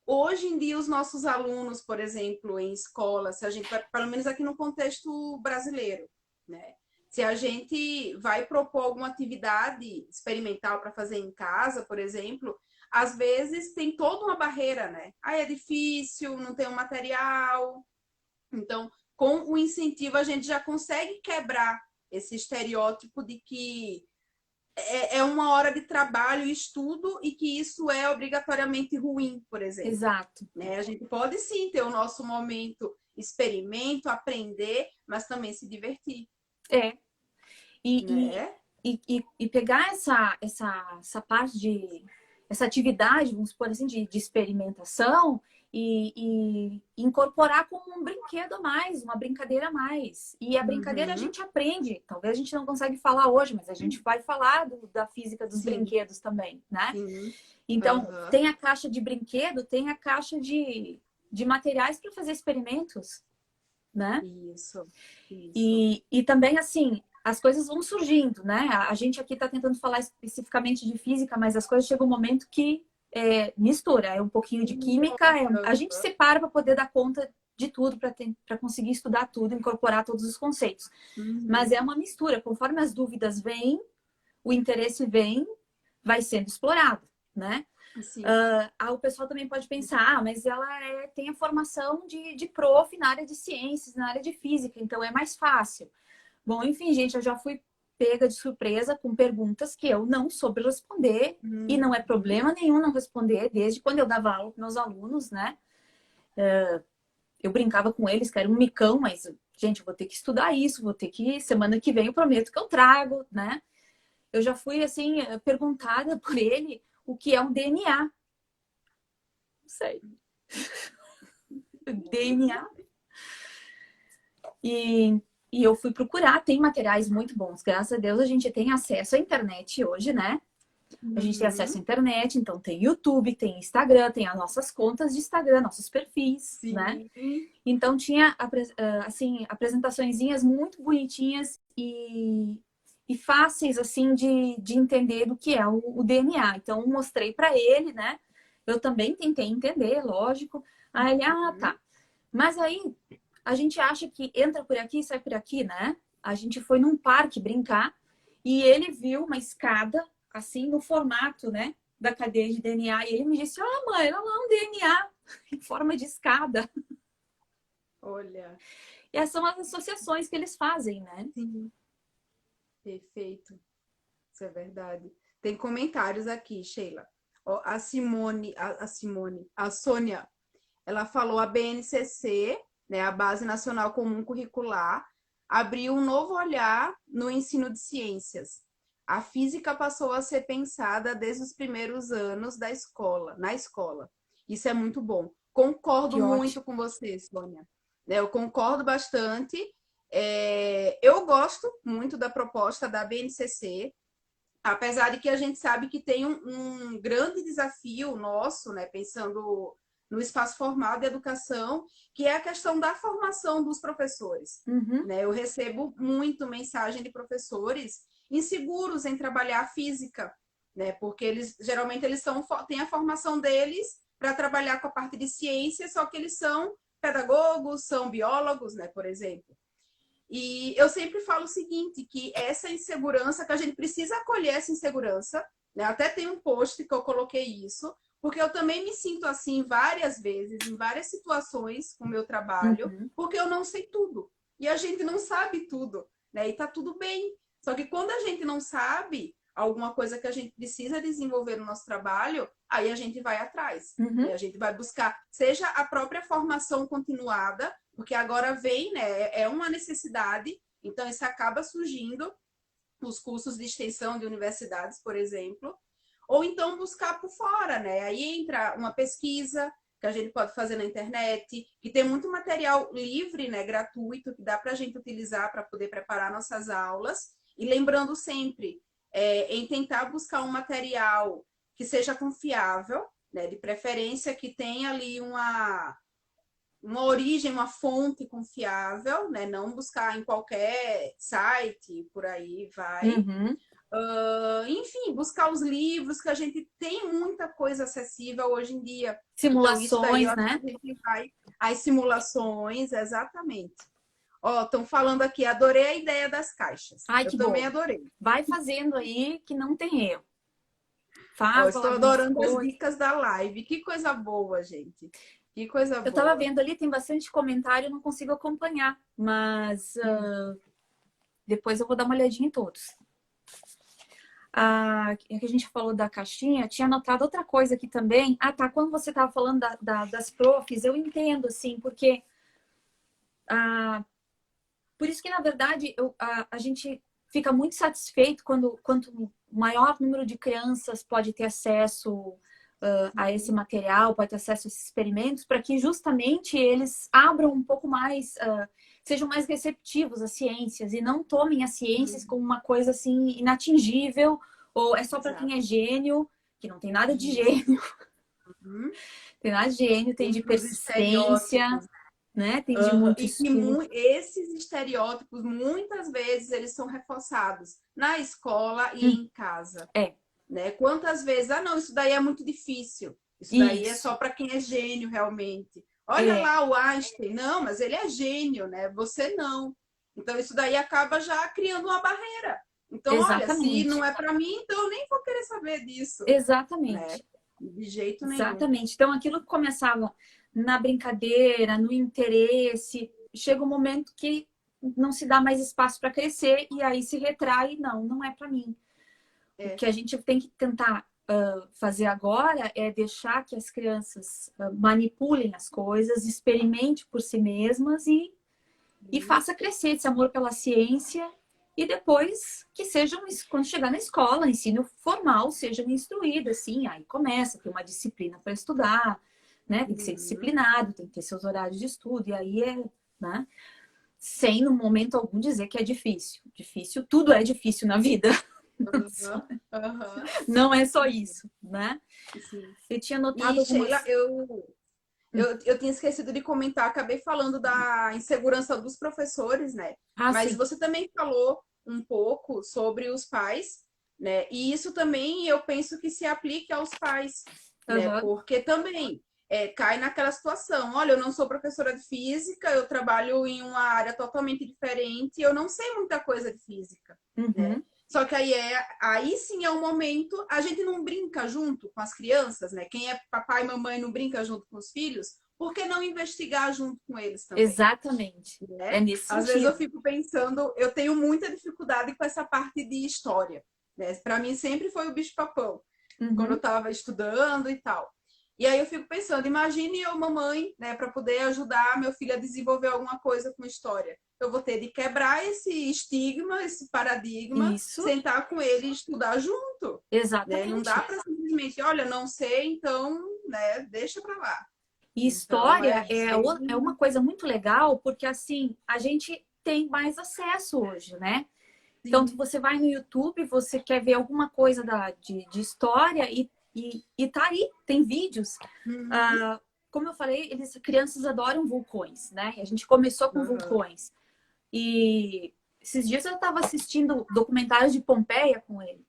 Hoje em dia os nossos alunos, por exemplo, em escola, se a gente vai, pelo menos aqui no contexto brasileiro, né? Se a gente vai propor alguma atividade experimental para fazer em casa, por exemplo, às vezes tem toda uma barreira, né? É difícil, não tem um material. Então, com o incentivo, a gente já consegue quebrar esse estereótipo de que é uma hora de trabalho e estudo e que isso é obrigatoriamente ruim, por exemplo. Exato. Né? A gente pode sim ter o nosso momento experimento, aprender, mas também se divertir. E pegar essa parte de... essa atividade, vamos supor assim, de experimentação e incorporar como um brinquedo a mais, uma brincadeira a mais. E a brincadeira a gente aprende. Talvez a gente não consegue falar hoje, mas a gente vai falar da física dos brinquedos também, né? Então, tem a caixa de brinquedo, tem a caixa de materiais para fazer experimentos, né? Isso. E também, assim, as coisas vão surgindo, né? A gente aqui está tentando falar especificamente de física, mas as coisas chegam um momento que mistura. É um pouquinho de química, a gente separa para poder dar conta de tudo, para conseguir estudar tudo, incorporar todos os conceitos. Mas é uma mistura. Conforme as dúvidas vêm, o interesse vem, vai sendo explorado, né? O pessoal também pode pensar, mas ela tem a formação de prof na área de ciências, na área de física, então é mais fácil. Bom, enfim, gente, eu já fui pega de surpresa com perguntas que eu não soube responder e não é problema nenhum não responder, desde quando eu dava aula com meus alunos, né? Eu brincava com eles que era um micão, mas, gente, eu vou ter que estudar isso, semana que vem eu prometo que eu trago, né? Eu já fui, assim, perguntada por ele o que é um DNA. Não sei. DNA. E eu fui procurar, tem materiais muito bons. Graças a Deus a gente tem acesso à internet hoje, né? A gente tem acesso à internet, então tem YouTube, tem Instagram, tem as nossas contas de Instagram, nossos perfis, né? Então tinha, assim, apresentaçõezinhas muito bonitinhas e fáceis, assim, de entender do que é o DNA. Então, mostrei para ele, né? Eu também tentei entender, lógico. Aí ele, tá. Mas aí, a gente acha que entra por aqui e sai por aqui, né? A gente foi num parque brincar e ele viu uma escada, assim, no formato, né? Da cadeia de DNA. E ele me disse, mãe, olha lá um DNA em forma de escada. Olha. E essas são as associações que eles fazem, né? Sim. Perfeito. Isso é verdade. Tem comentários aqui, Sheila. A Sônia, ela falou a BNCC, né, a Base Nacional Comum Curricular, abriu um novo olhar no ensino de ciências. A física passou a ser pensada desde os primeiros anos na escola. Isso é muito bom. Concordo muito com você, Sônia. Eu concordo bastante. Eu gosto muito da proposta da BNCC, apesar de que a gente sabe que tem um grande desafio nosso, né, pensando no espaço formal de educação, que é a questão da formação dos professores. Né? Eu recebo muito mensagem de professores inseguros em trabalhar física, né? Porque eles geralmente têm a formação deles para trabalhar com a parte de ciência, só que eles são pedagogos, são biólogos, né, por exemplo. E eu sempre falo o seguinte, que essa insegurança, que a gente precisa acolher essa insegurança, né? Até tem um post que eu coloquei isso, porque eu também me sinto assim várias vezes, em várias situações com o meu trabalho, porque eu não sei tudo. E a gente não sabe tudo, né? E tá tudo bem. Só que quando a gente não sabe alguma coisa que a gente precisa desenvolver no nosso trabalho, aí a gente vai atrás. Né? A gente vai buscar, seja a própria formação continuada, porque agora vem, né? É uma necessidade, então isso acaba surgindo, os cursos de extensão de universidades, por exemplo, ou então buscar por fora, né? Aí entra uma pesquisa que a gente pode fazer na internet, que tem muito material livre, né, gratuito, que dá para a gente utilizar para poder preparar nossas aulas. E lembrando sempre, em tentar buscar um material que seja confiável, né, de preferência que tenha ali uma origem, uma fonte confiável, né? Não buscar em qualquer site, por aí vai. Enfim, buscar os livros, que a gente tem muita coisa acessível hoje em dia. Simulações, então, isso daí, né? a gente vai... As simulações, exatamente. Ó, estão falando aqui, adorei a ideia das caixas. Ai, eu que também bom. adorei. Vai fazendo aí que não tem erro. Ó, Faz estou algumas adorando as coisas. dicas da live. Que coisa boa, gente. Que coisa Eu tava boa. vendo ali, tem bastante comentário, eu não consigo acompanhar, mas depois eu vou dar uma olhadinha em todos. Que a gente falou da caixinha, tinha anotado outra coisa aqui também. Ah, tá. Quando você tava falando das profs, eu entendo, assim, porque por isso que, na verdade, a gente fica muito satisfeito quanto maior número de crianças pode ter acesso a esse material, pode ter acesso a esses experimentos, para que justamente eles abram um pouco mais, sejam mais receptivos às ciências e não tomem as ciências como uma coisa assim inatingível, ou é só para quem é gênio, que não tem nada de gênio. Tem nada de gênio, tem de persistência, né? Tem de muito estudo. E que esses estereótipos, muitas vezes, eles são reforçados na escola e em casa. Né? Quantas vezes, não, isso daí é muito difícil. Isso daí é só para quem é gênio, realmente. Olha lá o Einstein. Não, mas ele é gênio, né? Você não. Então, isso daí acaba já criando uma barreira. Então, olha, se não é para mim, então eu nem vou querer saber disso. Exatamente. Né? De jeito nenhum. Exatamente. Então, aquilo que começava na brincadeira, no interesse, chega um momento que não se dá mais espaço para crescer e aí se retrai, não é para mim. O que a gente tem que tentar fazer agora é deixar que as crianças manipulem as coisas, experimente por si mesmas e faça crescer esse amor pela ciência e depois que sejam, quando chegar na escola, ensino formal, sejam instruídas, sim, aí começa, tem uma disciplina para estudar, né? Tem que ser disciplinado, tem que ter seus horários de estudo, e aí né? Sem, no momento algum, dizer que é difícil. Difícil, tudo é difícil na vida. Não é só isso, né? Sim. Eu tinha notado algumas... Sheila, eu tinha esquecido de comentar, acabei falando da insegurança dos professores, né? Mas sim. você também falou um pouco sobre os pais, né? E isso também eu penso que se aplique aos pais, né? Porque também cai naquela situação. Olha, eu não sou professora de física, eu trabalho em uma área totalmente diferente, eu não sei muita coisa de física, né? Só que aí sim é um momento, a gente não brinca junto com as crianças, né? Quem é papai e mamãe não brinca junto com os filhos, por que não investigar junto com eles também? Exatamente. Né? É nesse sentido. Às vezes eu fico pensando, eu tenho muita dificuldade com essa parte de história, né? Para mim sempre foi o bicho-papão, quando eu estava estudando e tal. E aí eu fico pensando, imagine eu, mamãe, né, para poder ajudar meu filho a desenvolver alguma coisa com história. Eu vou ter de quebrar esse estigma, esse paradigma, sentar com ele e estudar junto. Exatamente. Né? Não dá para simplesmente, olha, não sei, então, né, deixa para lá. E história então, é uma coisa muito legal, porque assim, a gente tem mais acesso hoje, né? Sim. Então, você vai no YouTube, você quer ver alguma coisa de história e tá aí, tem vídeos. como eu falei, crianças adoram vulcões, né? A gente começou com vulcões. E esses dias eu estava assistindo documentários de Pompeia com ele.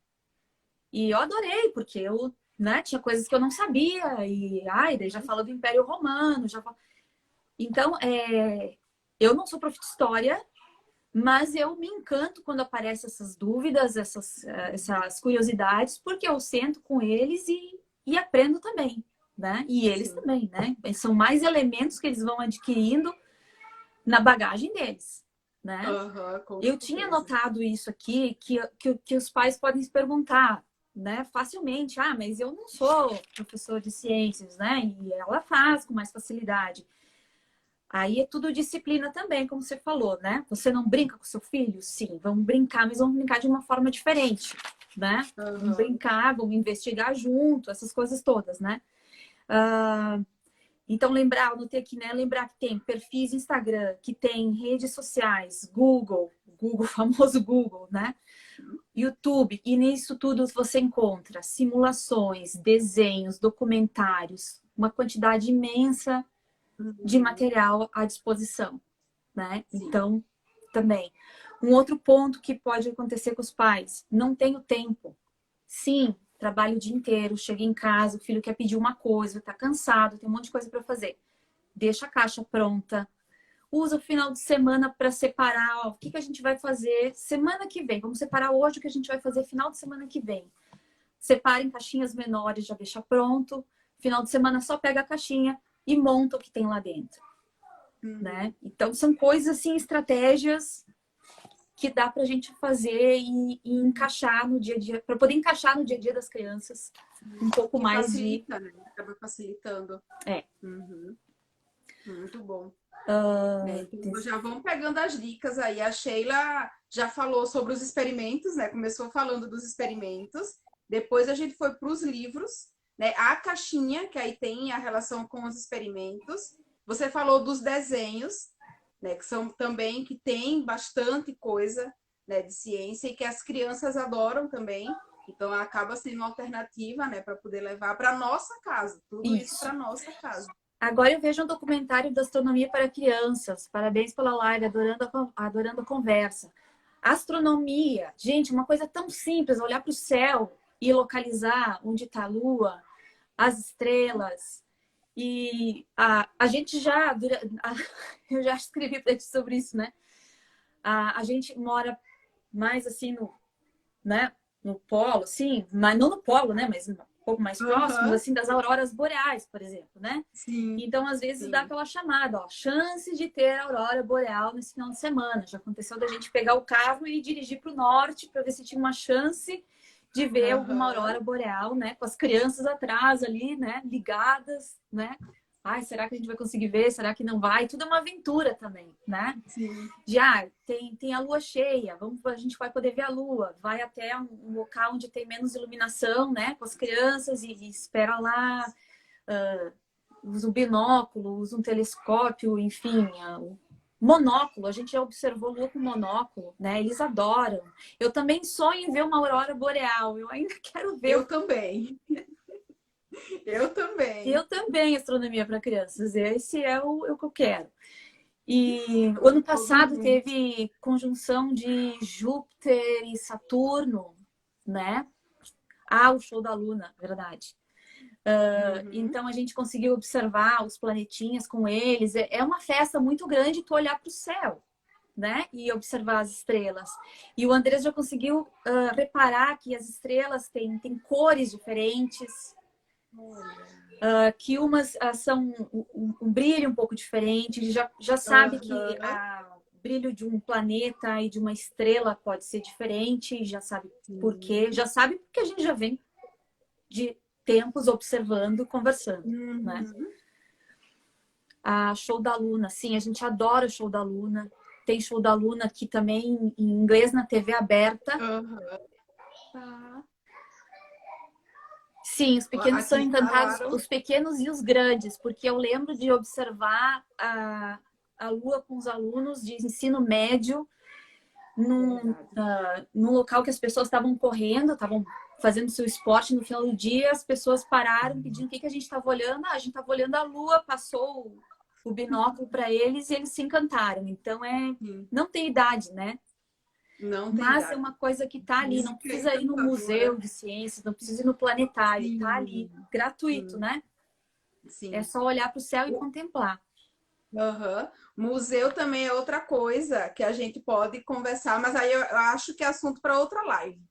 E eu adorei, porque eu, né, tinha coisas que eu não sabia. E daí já falou do Império Romano. Então, eu não sou prof de história, mas eu me encanto quando aparecem essas dúvidas, essas curiosidades, porque eu sento com eles e aprendo também, né? E eles também, né? São mais elementos que eles vão adquirindo na bagagem deles, né? Eu tinha notado isso aqui, que os pais podem se perguntar, né, facilmente, mas eu não sou professor de ciências, né? E ela faz com mais facilidade. Aí é tudo disciplina também, como você falou, né? Você não brinca com seu filho? Sim, vamos brincar, mas vamos brincar de uma forma diferente, né? Vamos brincar, vamos investigar junto, essas coisas todas, né? Então, anotei aqui, né? Lembrar que tem perfis Instagram, que tem redes sociais, Google, famoso Google, né? YouTube, e nisso tudo você encontra simulações, desenhos, documentários, uma quantidade imensa de material à disposição, né? Então, também. Um outro ponto que pode acontecer com os pais, não tenho tempo. Sim, trabalho o dia inteiro, chega em casa, o filho quer pedir uma coisa, tá cansado, tem um monte de coisa para fazer. Deixa a caixa pronta. Usa o final de semana para separar, o que a gente vai fazer semana que vem. Vamos separar hoje o que a gente vai fazer final de semana que vem. Separa em caixinhas menores, já deixa pronto. Final de semana só pega a caixinha e monta o que tem lá dentro. Né? Então, são coisas, assim, estratégias que dá pra gente fazer e encaixar no dia a dia, para poder encaixar no dia a dia das crianças um pouco mais facilita, né? Acaba facilitando. Muito bom. Então, já vão pegando as dicas aí. A Sheila já falou sobre os experimentos, né? Começou falando dos experimentos. Depois a gente foi para os livros, né? A caixinha, que aí tem a relação com os experimentos. Você falou dos desenhos, né? Que são também, que tem bastante coisa, né, de ciência e que as crianças adoram também. Então, acaba sendo uma alternativa, né? Para poder levar para nossa casa. Tudo isso para nossa casa. Agora eu vejo um documentário da astronomia para crianças. Parabéns pela live, adorando a conversa. Astronomia, gente, uma coisa tão simples, olhar para o céu e localizar onde está a Lua, as estrelas. E a gente já, eu já escrevi para ti sobre isso, né? A gente mora mais assim no polo, assim, mas não no polo, né? Mas um pouco mais próximos, assim, das auroras boreais, por exemplo, né? Sim. Então, às vezes, dá aquela chamada, ó, chance de ter aurora boreal nesse final de semana. Já aconteceu da gente pegar o carro e dirigir para o norte para ver se tinha uma chance de ver alguma aurora boreal, né? Com as crianças atrás ali, né? Ligadas, né? Ai, será que a gente vai conseguir ver? Será que não vai? Tudo é uma aventura também, né? Sim. Já tem a lua cheia, a gente vai poder ver a lua, vai até um local onde tem menos iluminação, né? Com as crianças e espera lá, usa um binóculo, usa um telescópio, enfim, monóculo. A gente já observou lua com monóculo, né? Eles adoram. Eu também sonho em ver uma aurora boreal, eu ainda quero ver. Eu também. Eu também. Eu também, astronomia para crianças. Esse é o que eu quero. E o ano passado teve conjunção de Júpiter e Saturno, né? O show da Luna, verdade. Então a gente conseguiu observar os planetinhas com eles. É uma festa muito grande tu olhar para o céu, né? E observar as estrelas. E o Andrés já conseguiu reparar que as estrelas têm cores diferentes. Que umas são um brilho um pouco diferente. Ele já sabe que o brilho de um planeta e de uma estrela pode ser diferente. Já sabe por quê. Já sabe porque a gente já vem de tempos observando, conversando, né? Show da Luna, sim, a gente adora o show da Luna. Tem show da Luna aqui também em inglês na TV aberta. Sim, os pequenos são encantados, os pequenos e os grandes, porque eu lembro de observar a Lua com os alunos de ensino médio num local que as pessoas estavam correndo, estavam fazendo seu esporte, no final do dia as pessoas pararam pedindo o que a gente estava olhando. A gente estava olhando a lua, passou o binóculo para eles e eles se encantaram. Então, não tem idade, né? Não tem Mas é idade. uma coisa que tá ali, não Física precisa ir no museu de ciências, não precisa ir no planetário, Sim, tá ali, gratuito, sim, né? sim. É só olhar para o céu e contemplar. Aham. Museu também é outra coisa que a gente pode conversar, mas aí eu acho que é assunto para outra live,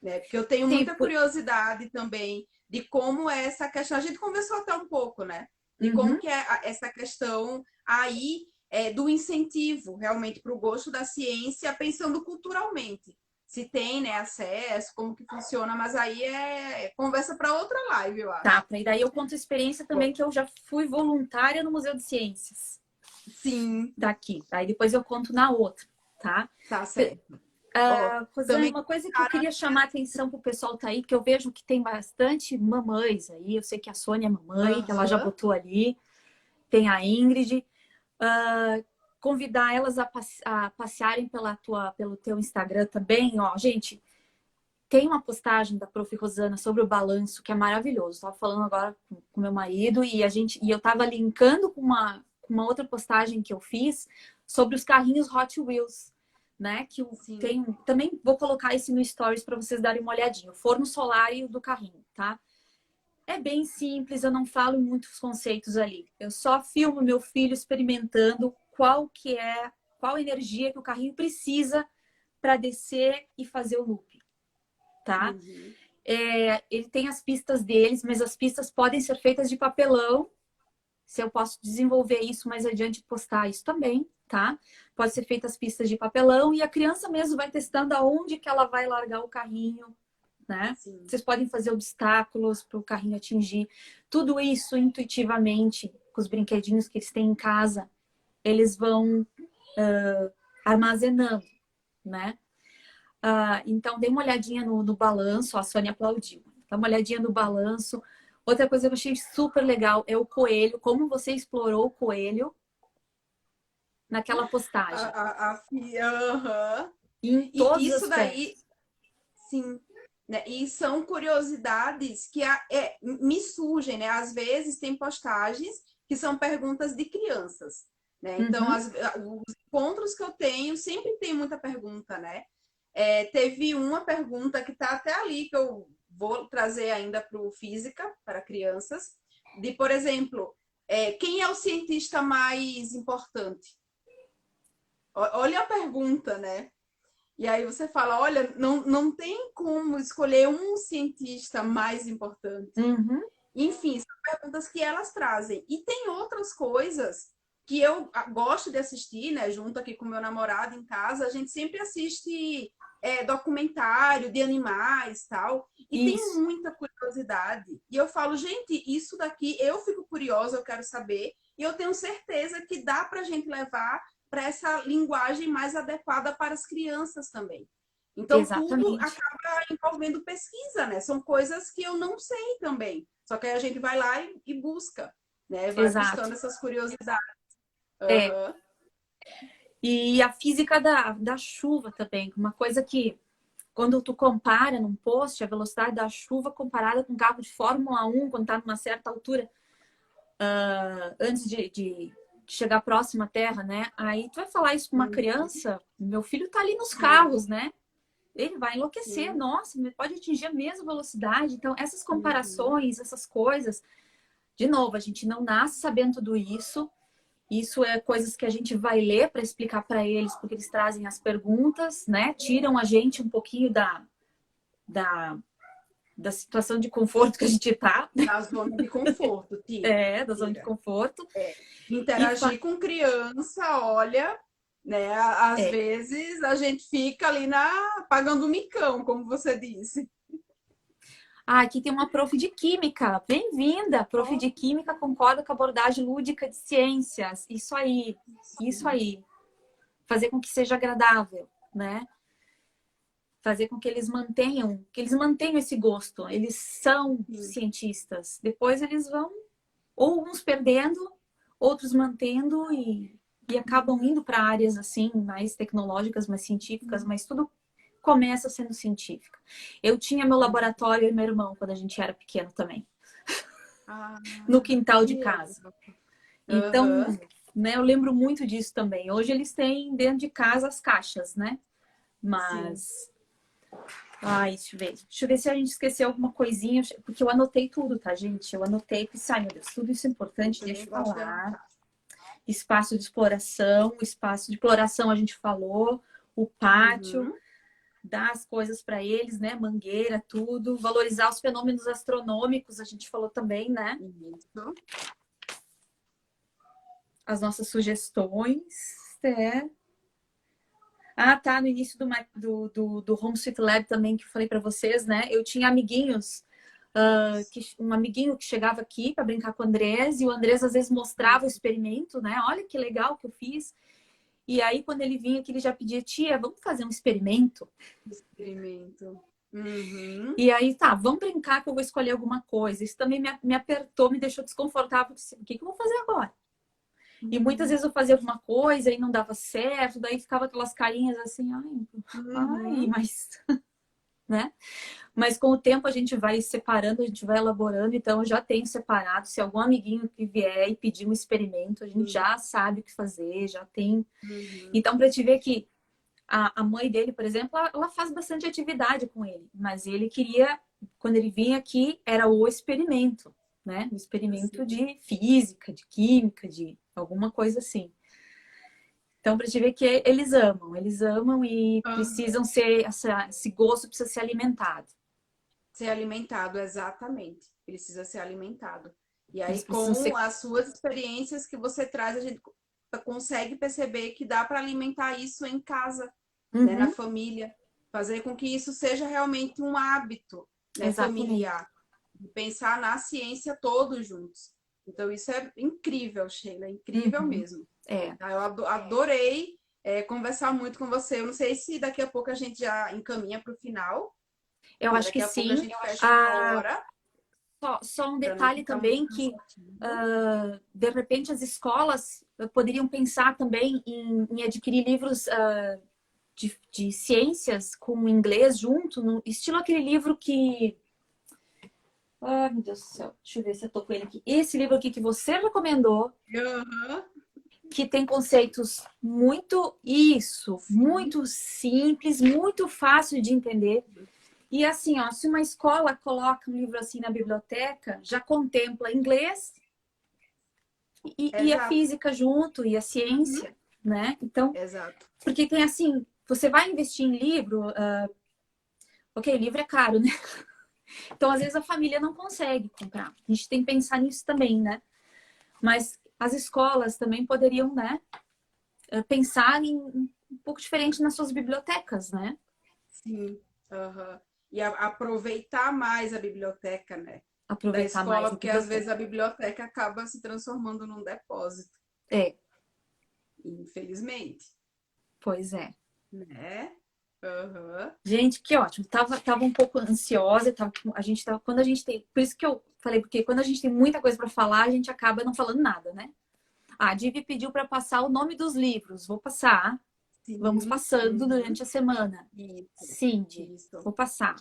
né? Porque eu tenho Sim, muita curiosidade também de como é essa questão. A gente conversou até um pouco, né? De como uhum. que é essa questão aí do incentivo realmente para o gosto da ciência, pensando culturalmente. Se tem, né, acesso, como que funciona, mas aí é conversa para outra live, eu acho. Tá, e daí eu conto a experiência também que eu já fui voluntária no Museu de Ciências Sim, daqui. Aí depois eu conto na outra, tá? tá certo. Ó, Rosane, também, uma coisa que eu queria chamar a atenção pro pessoal tá aí, que eu vejo que tem bastante mamães aí. Eu sei que a Sônia é mamãe, que ela já aham, botou ali. Tem a Ingrid. Convidar elas a passearem pelo teu Instagram também. Ó, gente, tem uma postagem da Prof. Rosana sobre o balanço que é maravilhoso. Estava falando agora com meu marido e eu estava linkando com uma outra postagem que eu fiz sobre os carrinhos Hot Wheels, né? Que sim. também vou colocar esse no Stories para vocês darem uma olhadinha. O forno solar e o do carrinho, tá? É bem simples, eu não falo muitos conceitos ali. Eu só filmo meu filho experimentando qual energia que o carrinho precisa para descer e fazer o loop, tá? Uhum. Ele tem as pistas deles, mas as pistas podem ser feitas de papelão. Se eu posso desenvolver isso mais adiante, postar isso também, tá? Pode ser feitas pistas de papelão e a criança mesmo vai testando aonde que ela vai largar o carrinho, né? Sim. Vocês podem fazer obstáculos para o carrinho atingir. Tudo isso intuitivamente, com os brinquedinhos que eles têm em casa, eles vão armazenando, né? Então, dê uma olhadinha no balanço. A Sônia aplaudiu. Dá uma olhadinha no balanço. Outra coisa que eu achei super legal é o coelho. Como você explorou o coelho naquela postagem. Aham. E em E todos os isso aspectos. daí, sim, né? E são curiosidades que me surgem, né? Às vezes tem postagens que são perguntas de crianças, né? Então, Uhum. os encontros que eu tenho sempre tem muita pergunta, né? Teve uma pergunta que está até ali, que eu vou trazer ainda para o Física, para crianças, de, por exemplo, quem é o cientista mais importante? Olha a pergunta, né? E aí você fala, olha, não tem como escolher um cientista mais importante. Uhum. Enfim, são perguntas que elas trazem. E tem outras coisas que eu gosto de assistir, né? Junto aqui com meu namorado em casa, a gente sempre assiste documentário de animais tal. E tem Isso, muita curiosidade. E eu falo, gente, isso daqui eu fico curiosa, eu quero saber. E eu tenho certeza que dá para a gente levar para essa linguagem mais adequada para as crianças também. Então, tudo exatamente. acaba envolvendo pesquisa, né? São coisas que eu não sei também. Só que aí a gente vai lá e busca, né? Vai Exato. buscando essas curiosidades. É. Uhum. E a física da chuva também. Uma coisa que, quando tu compara num post a velocidade da chuva comparada com um carro de Fórmula 1, quando tá numa certa altura, antes de chegar próximo à Terra, né? Aí tu vai falar isso com uma criança, meu filho tá ali nos Sim, carros, né? Ele vai enlouquecer, sim. nossa, pode atingir a mesma velocidade. Então, essas Uhum. comparações, essas coisas, de novo, a gente não nasce sabendo tudo isso. Isso é coisas que a gente vai ler para explicar para eles, porque eles trazem as perguntas, né? Tiram a gente um pouquinho da, da situação de conforto que a gente tá, Da zona de conforto, tira, da zona de tira. conforto. E Interagir com criança, olha, né? Às é. vezes a gente fica ali pagando micão, como você disse. Aqui tem uma prof de química. Bem-vinda! Prof de química concorda com a abordagem lúdica de ciências. Isso aí, isso aí. Fazer com que seja agradável, né? Fazer com que eles mantenham esse gosto. Eles são Sim. cientistas. Depois eles vão, ou uns perdendo, outros mantendo e acabam indo para áreas assim, mais tecnológicas, mais científicas, mas tudo começa sendo científica. Eu tinha meu laboratório e meu irmão quando a gente era pequeno também, no quintal de casa. Então, né, eu lembro muito disso também. Hoje eles têm dentro de casa as caixas, né? Mas... Sim. Ai, deixa eu ver se a gente esqueceu alguma coisinha, porque eu anotei tudo, tá, gente? Eu anotei, porque, ai, meu Deus, tudo isso é importante, deixa eu falar. Espaço de exploração, a gente falou, o pátio, dar as coisas para eles, né? Mangueira, tudo, valorizar os fenômenos astronômicos, a gente falou também, né? Isso. As nossas sugestões, Ah, tá, no início do Home Sweet Lab também, que eu falei para vocês, né? Eu tinha amiguinhos, um amiguinho que chegava aqui para brincar com o Andrés, e o Andrés às vezes mostrava o experimento, né? Olha que legal que eu fiz. E aí, quando ele vinha aqui, ele já pedia, tia, vamos fazer um experimento? Experimento. E aí, tá, vamos brincar que eu vou escolher alguma coisa. Isso também me apertou, me deixou desconfortável. O que eu vou fazer agora? E muitas vezes eu fazia alguma coisa e não dava certo, daí ficava aquelas carinhas assim, ai, mas... né? Mas com o tempo a gente vai separando, a gente vai elaborando, então eu já tenho separado. Se algum amiguinho que vier e pedir um experimento, a gente já sabe o que fazer, já tem. Então, para te ver que a mãe dele, por exemplo, ela faz bastante atividade com ele, mas ele queria, quando ele vinha aqui, era o experimento, né? O experimento de física, de química, de alguma coisa assim. Então, para te ver que eles amam e precisam ser, esse gosto precisa ser alimentado. Ser alimentado, exatamente. Precisa ser alimentado. E aí, com as suas experiências que você traz, a gente consegue perceber que dá para alimentar isso em casa, né, na família. Fazer com que isso seja realmente um hábito, né, familiar. Pensar na ciência todos juntos. Então, isso é incrível, Sheila. É incrível mesmo. Eu adorei conversar muito com você. Eu não sei se daqui a pouco a gente já encaminha para o final. Eu acho que sim. A gente fecha uma hora. Só um detalhe também que, de repente, as escolas poderiam pensar também em adquirir livros de ciências com inglês junto, no estilo aquele livro que... Ai, meu Deus do céu. Deixa eu ver se eu tô com ele aqui. Esse livro aqui que você recomendou, que tem conceitos muito simples, muito fácil de entender. E assim, ó, se uma escola coloca um livro assim na biblioteca, já contempla inglês e a física junto, e a ciência, né? Então, porque tem assim, você vai investir em livro, ok, livro é caro, né? Então, às vezes, a família não consegue comprar. A gente tem que pensar nisso também, né? Mas as escolas também poderiam, né, pensar um pouco diferente nas suas bibliotecas, né? Sim. E aproveitar mais a biblioteca, né? Aproveitar da escola, mais porque às vezes a biblioteca acaba se transformando num depósito. Infelizmente. Pois é. Né? Gente, que ótimo. Tava um pouco ansiosa, quando a gente tem, por isso que eu falei, porque quando a gente tem muita coisa para falar, a gente acaba não falando nada, né? A Divi pediu para passar o nome dos livros. Vou passar. Sim. Vamos passando durante a semana. Cindy, vou passar.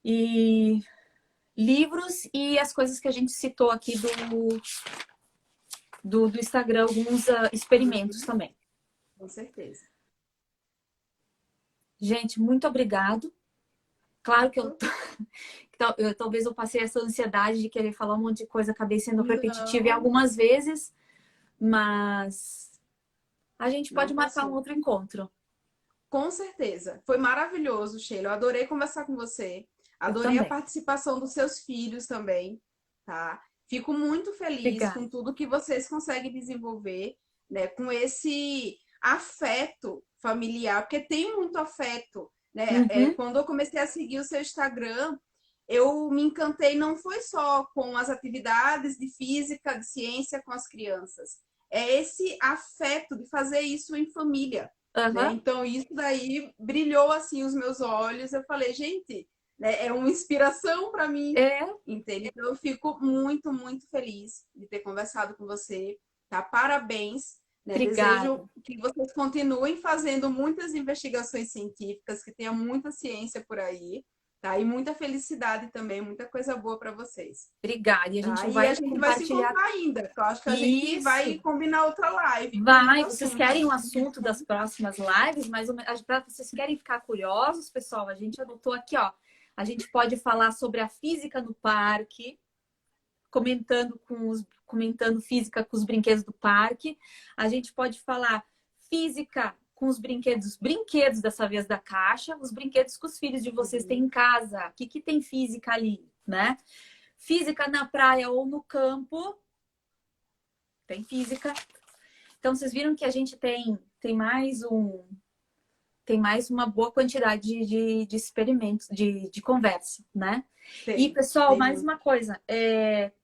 E livros e as coisas que a gente citou aqui do Instagram, alguns experimentos também. Com certeza. Gente, muito obrigado. Claro que talvez eu passei essa ansiedade de querer falar um monte de coisa, acabei sendo repetitiva algumas vezes, mas a gente pode marcar um outro encontro. Com certeza. Foi maravilhoso, Sheila. Eu adorei conversar com você. Adorei a participação dos seus filhos também, tá? Fico muito feliz com tudo que vocês conseguem desenvolver, né? Com esse afeto familiar, porque tem muito afeto, né? Quando eu comecei a seguir o seu Instagram, eu me encantei, não foi só com as atividades de física, de ciência com as crianças. É esse afeto de fazer isso em família. Né? Então, isso daí brilhou assim os meus olhos. Eu falei, gente, né, é uma inspiração para mim. Entende? Então, eu fico muito, muito feliz de ter conversado com você. Tá? Parabéns, né? Obrigada. Desejo que vocês continuem fazendo muitas investigações científicas, que tenha muita ciência por aí, tá? E muita felicidade também, muita coisa boa para vocês. Obrigada. E a gente Tá? E vai a gente vai se compartilhar. encontrar ainda. Eu acho que a gente vai combinar outra live. Vai, vocês querem o assunto das próximas lives, mas vocês querem ficar curiosos, pessoal? A gente anotou aqui, ó. A gente pode falar sobre a física no parque, comentando física com os brinquedos do parque. A gente pode falar física com os brinquedos dessa vez da caixa, os brinquedos que os filhos de vocês têm em casa. O que tem física ali, né? Física na praia ou no campo. Tem física. Então, vocês viram que a gente tem mais uma boa quantidade de experimentos, de conversa, né? E, pessoal, mais uma coisa.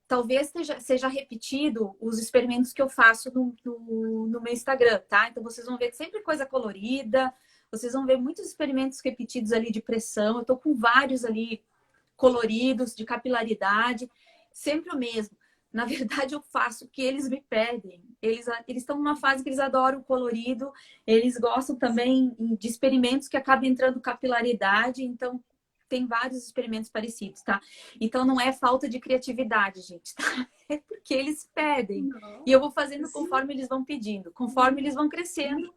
Talvez seja repetido os experimentos que eu faço no meu Instagram, tá? Então, vocês vão ver sempre coisa colorida. Vocês vão ver muitos experimentos repetidos ali de pressão. Eu tô com vários ali coloridos, de capilaridade. Sempre o mesmo. Na verdade, eu faço o que eles me pedem. Eles estão numa fase que eles adoram o colorido. Eles gostam também de experimentos que acabam entrando capilaridade. Então, tem vários experimentos parecidos, tá? Então, não é falta de criatividade, gente, tá? É porque eles pedem. Não. E eu vou fazendo conforme eles vão pedindo. Conforme eles vão crescendo.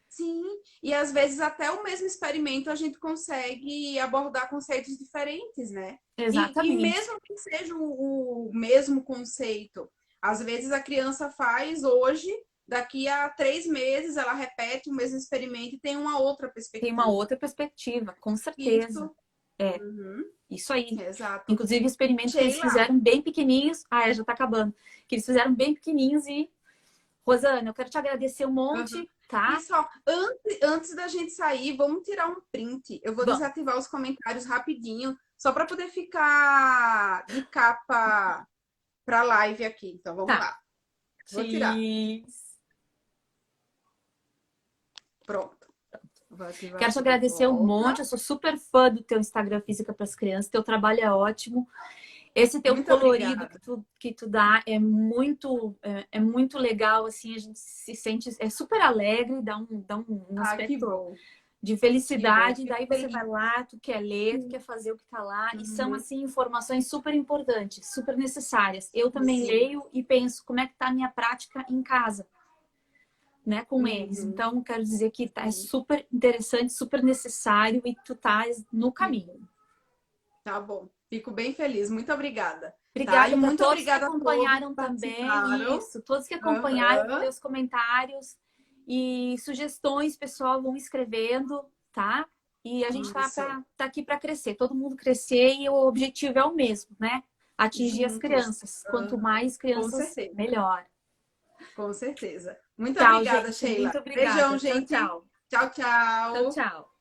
Sim, e às vezes até o mesmo experimento a gente consegue abordar conceitos diferentes, né? Exatamente. E mesmo que seja o mesmo conceito, às vezes a criança faz hoje, daqui a 3 meses ela repete o mesmo experimento e tem uma outra perspectiva. Tem uma outra perspectiva, com certeza. Isso aí. Exato. Inclusive experimentos que eles fizeram bem pequenininhos. Já tá acabando. Que eles fizeram bem pequenininhos e... Rosana, eu quero te agradecer um monte, tá? Pessoal, antes da gente sair, vamos tirar um print. Eu vou desativar os comentários rapidinho, só para poder ficar de capa para live aqui. Então, vamos lá. Vou tirar. Pronto. Quero te agradecer um monte. Eu sou super fã do teu Instagram Física para as Crianças. Teu trabalho é ótimo. Esse teu muito colorido que tu dá é muito legal, assim, a gente se sente, é super alegre, dá um aspecto de felicidade, daí você vai lá, tu quer ler, tu quer fazer o que tá lá, e são, assim, informações super importantes, super necessárias. Eu também leio e penso como é que tá a minha prática em casa, né, com eles. Então, quero dizer que é super interessante, super necessário e tu tá no caminho. Tá bom. Fico bem feliz. Muito obrigada. Obrigada, tá? Muito obrigada a todos que acompanharam também. Isso, todos que acompanharam os comentários e sugestões, pessoal, vão escrevendo, tá? E a gente tá aqui para crescer, todo mundo crescer e o objetivo é o mesmo, né? Atingir as crianças. Quanto mais crianças, melhor. Com certeza. Muito obrigada, gente, Sheila. Muito obrigada. Beijão, gente. Tchau. Tchau, tchau. Tchau.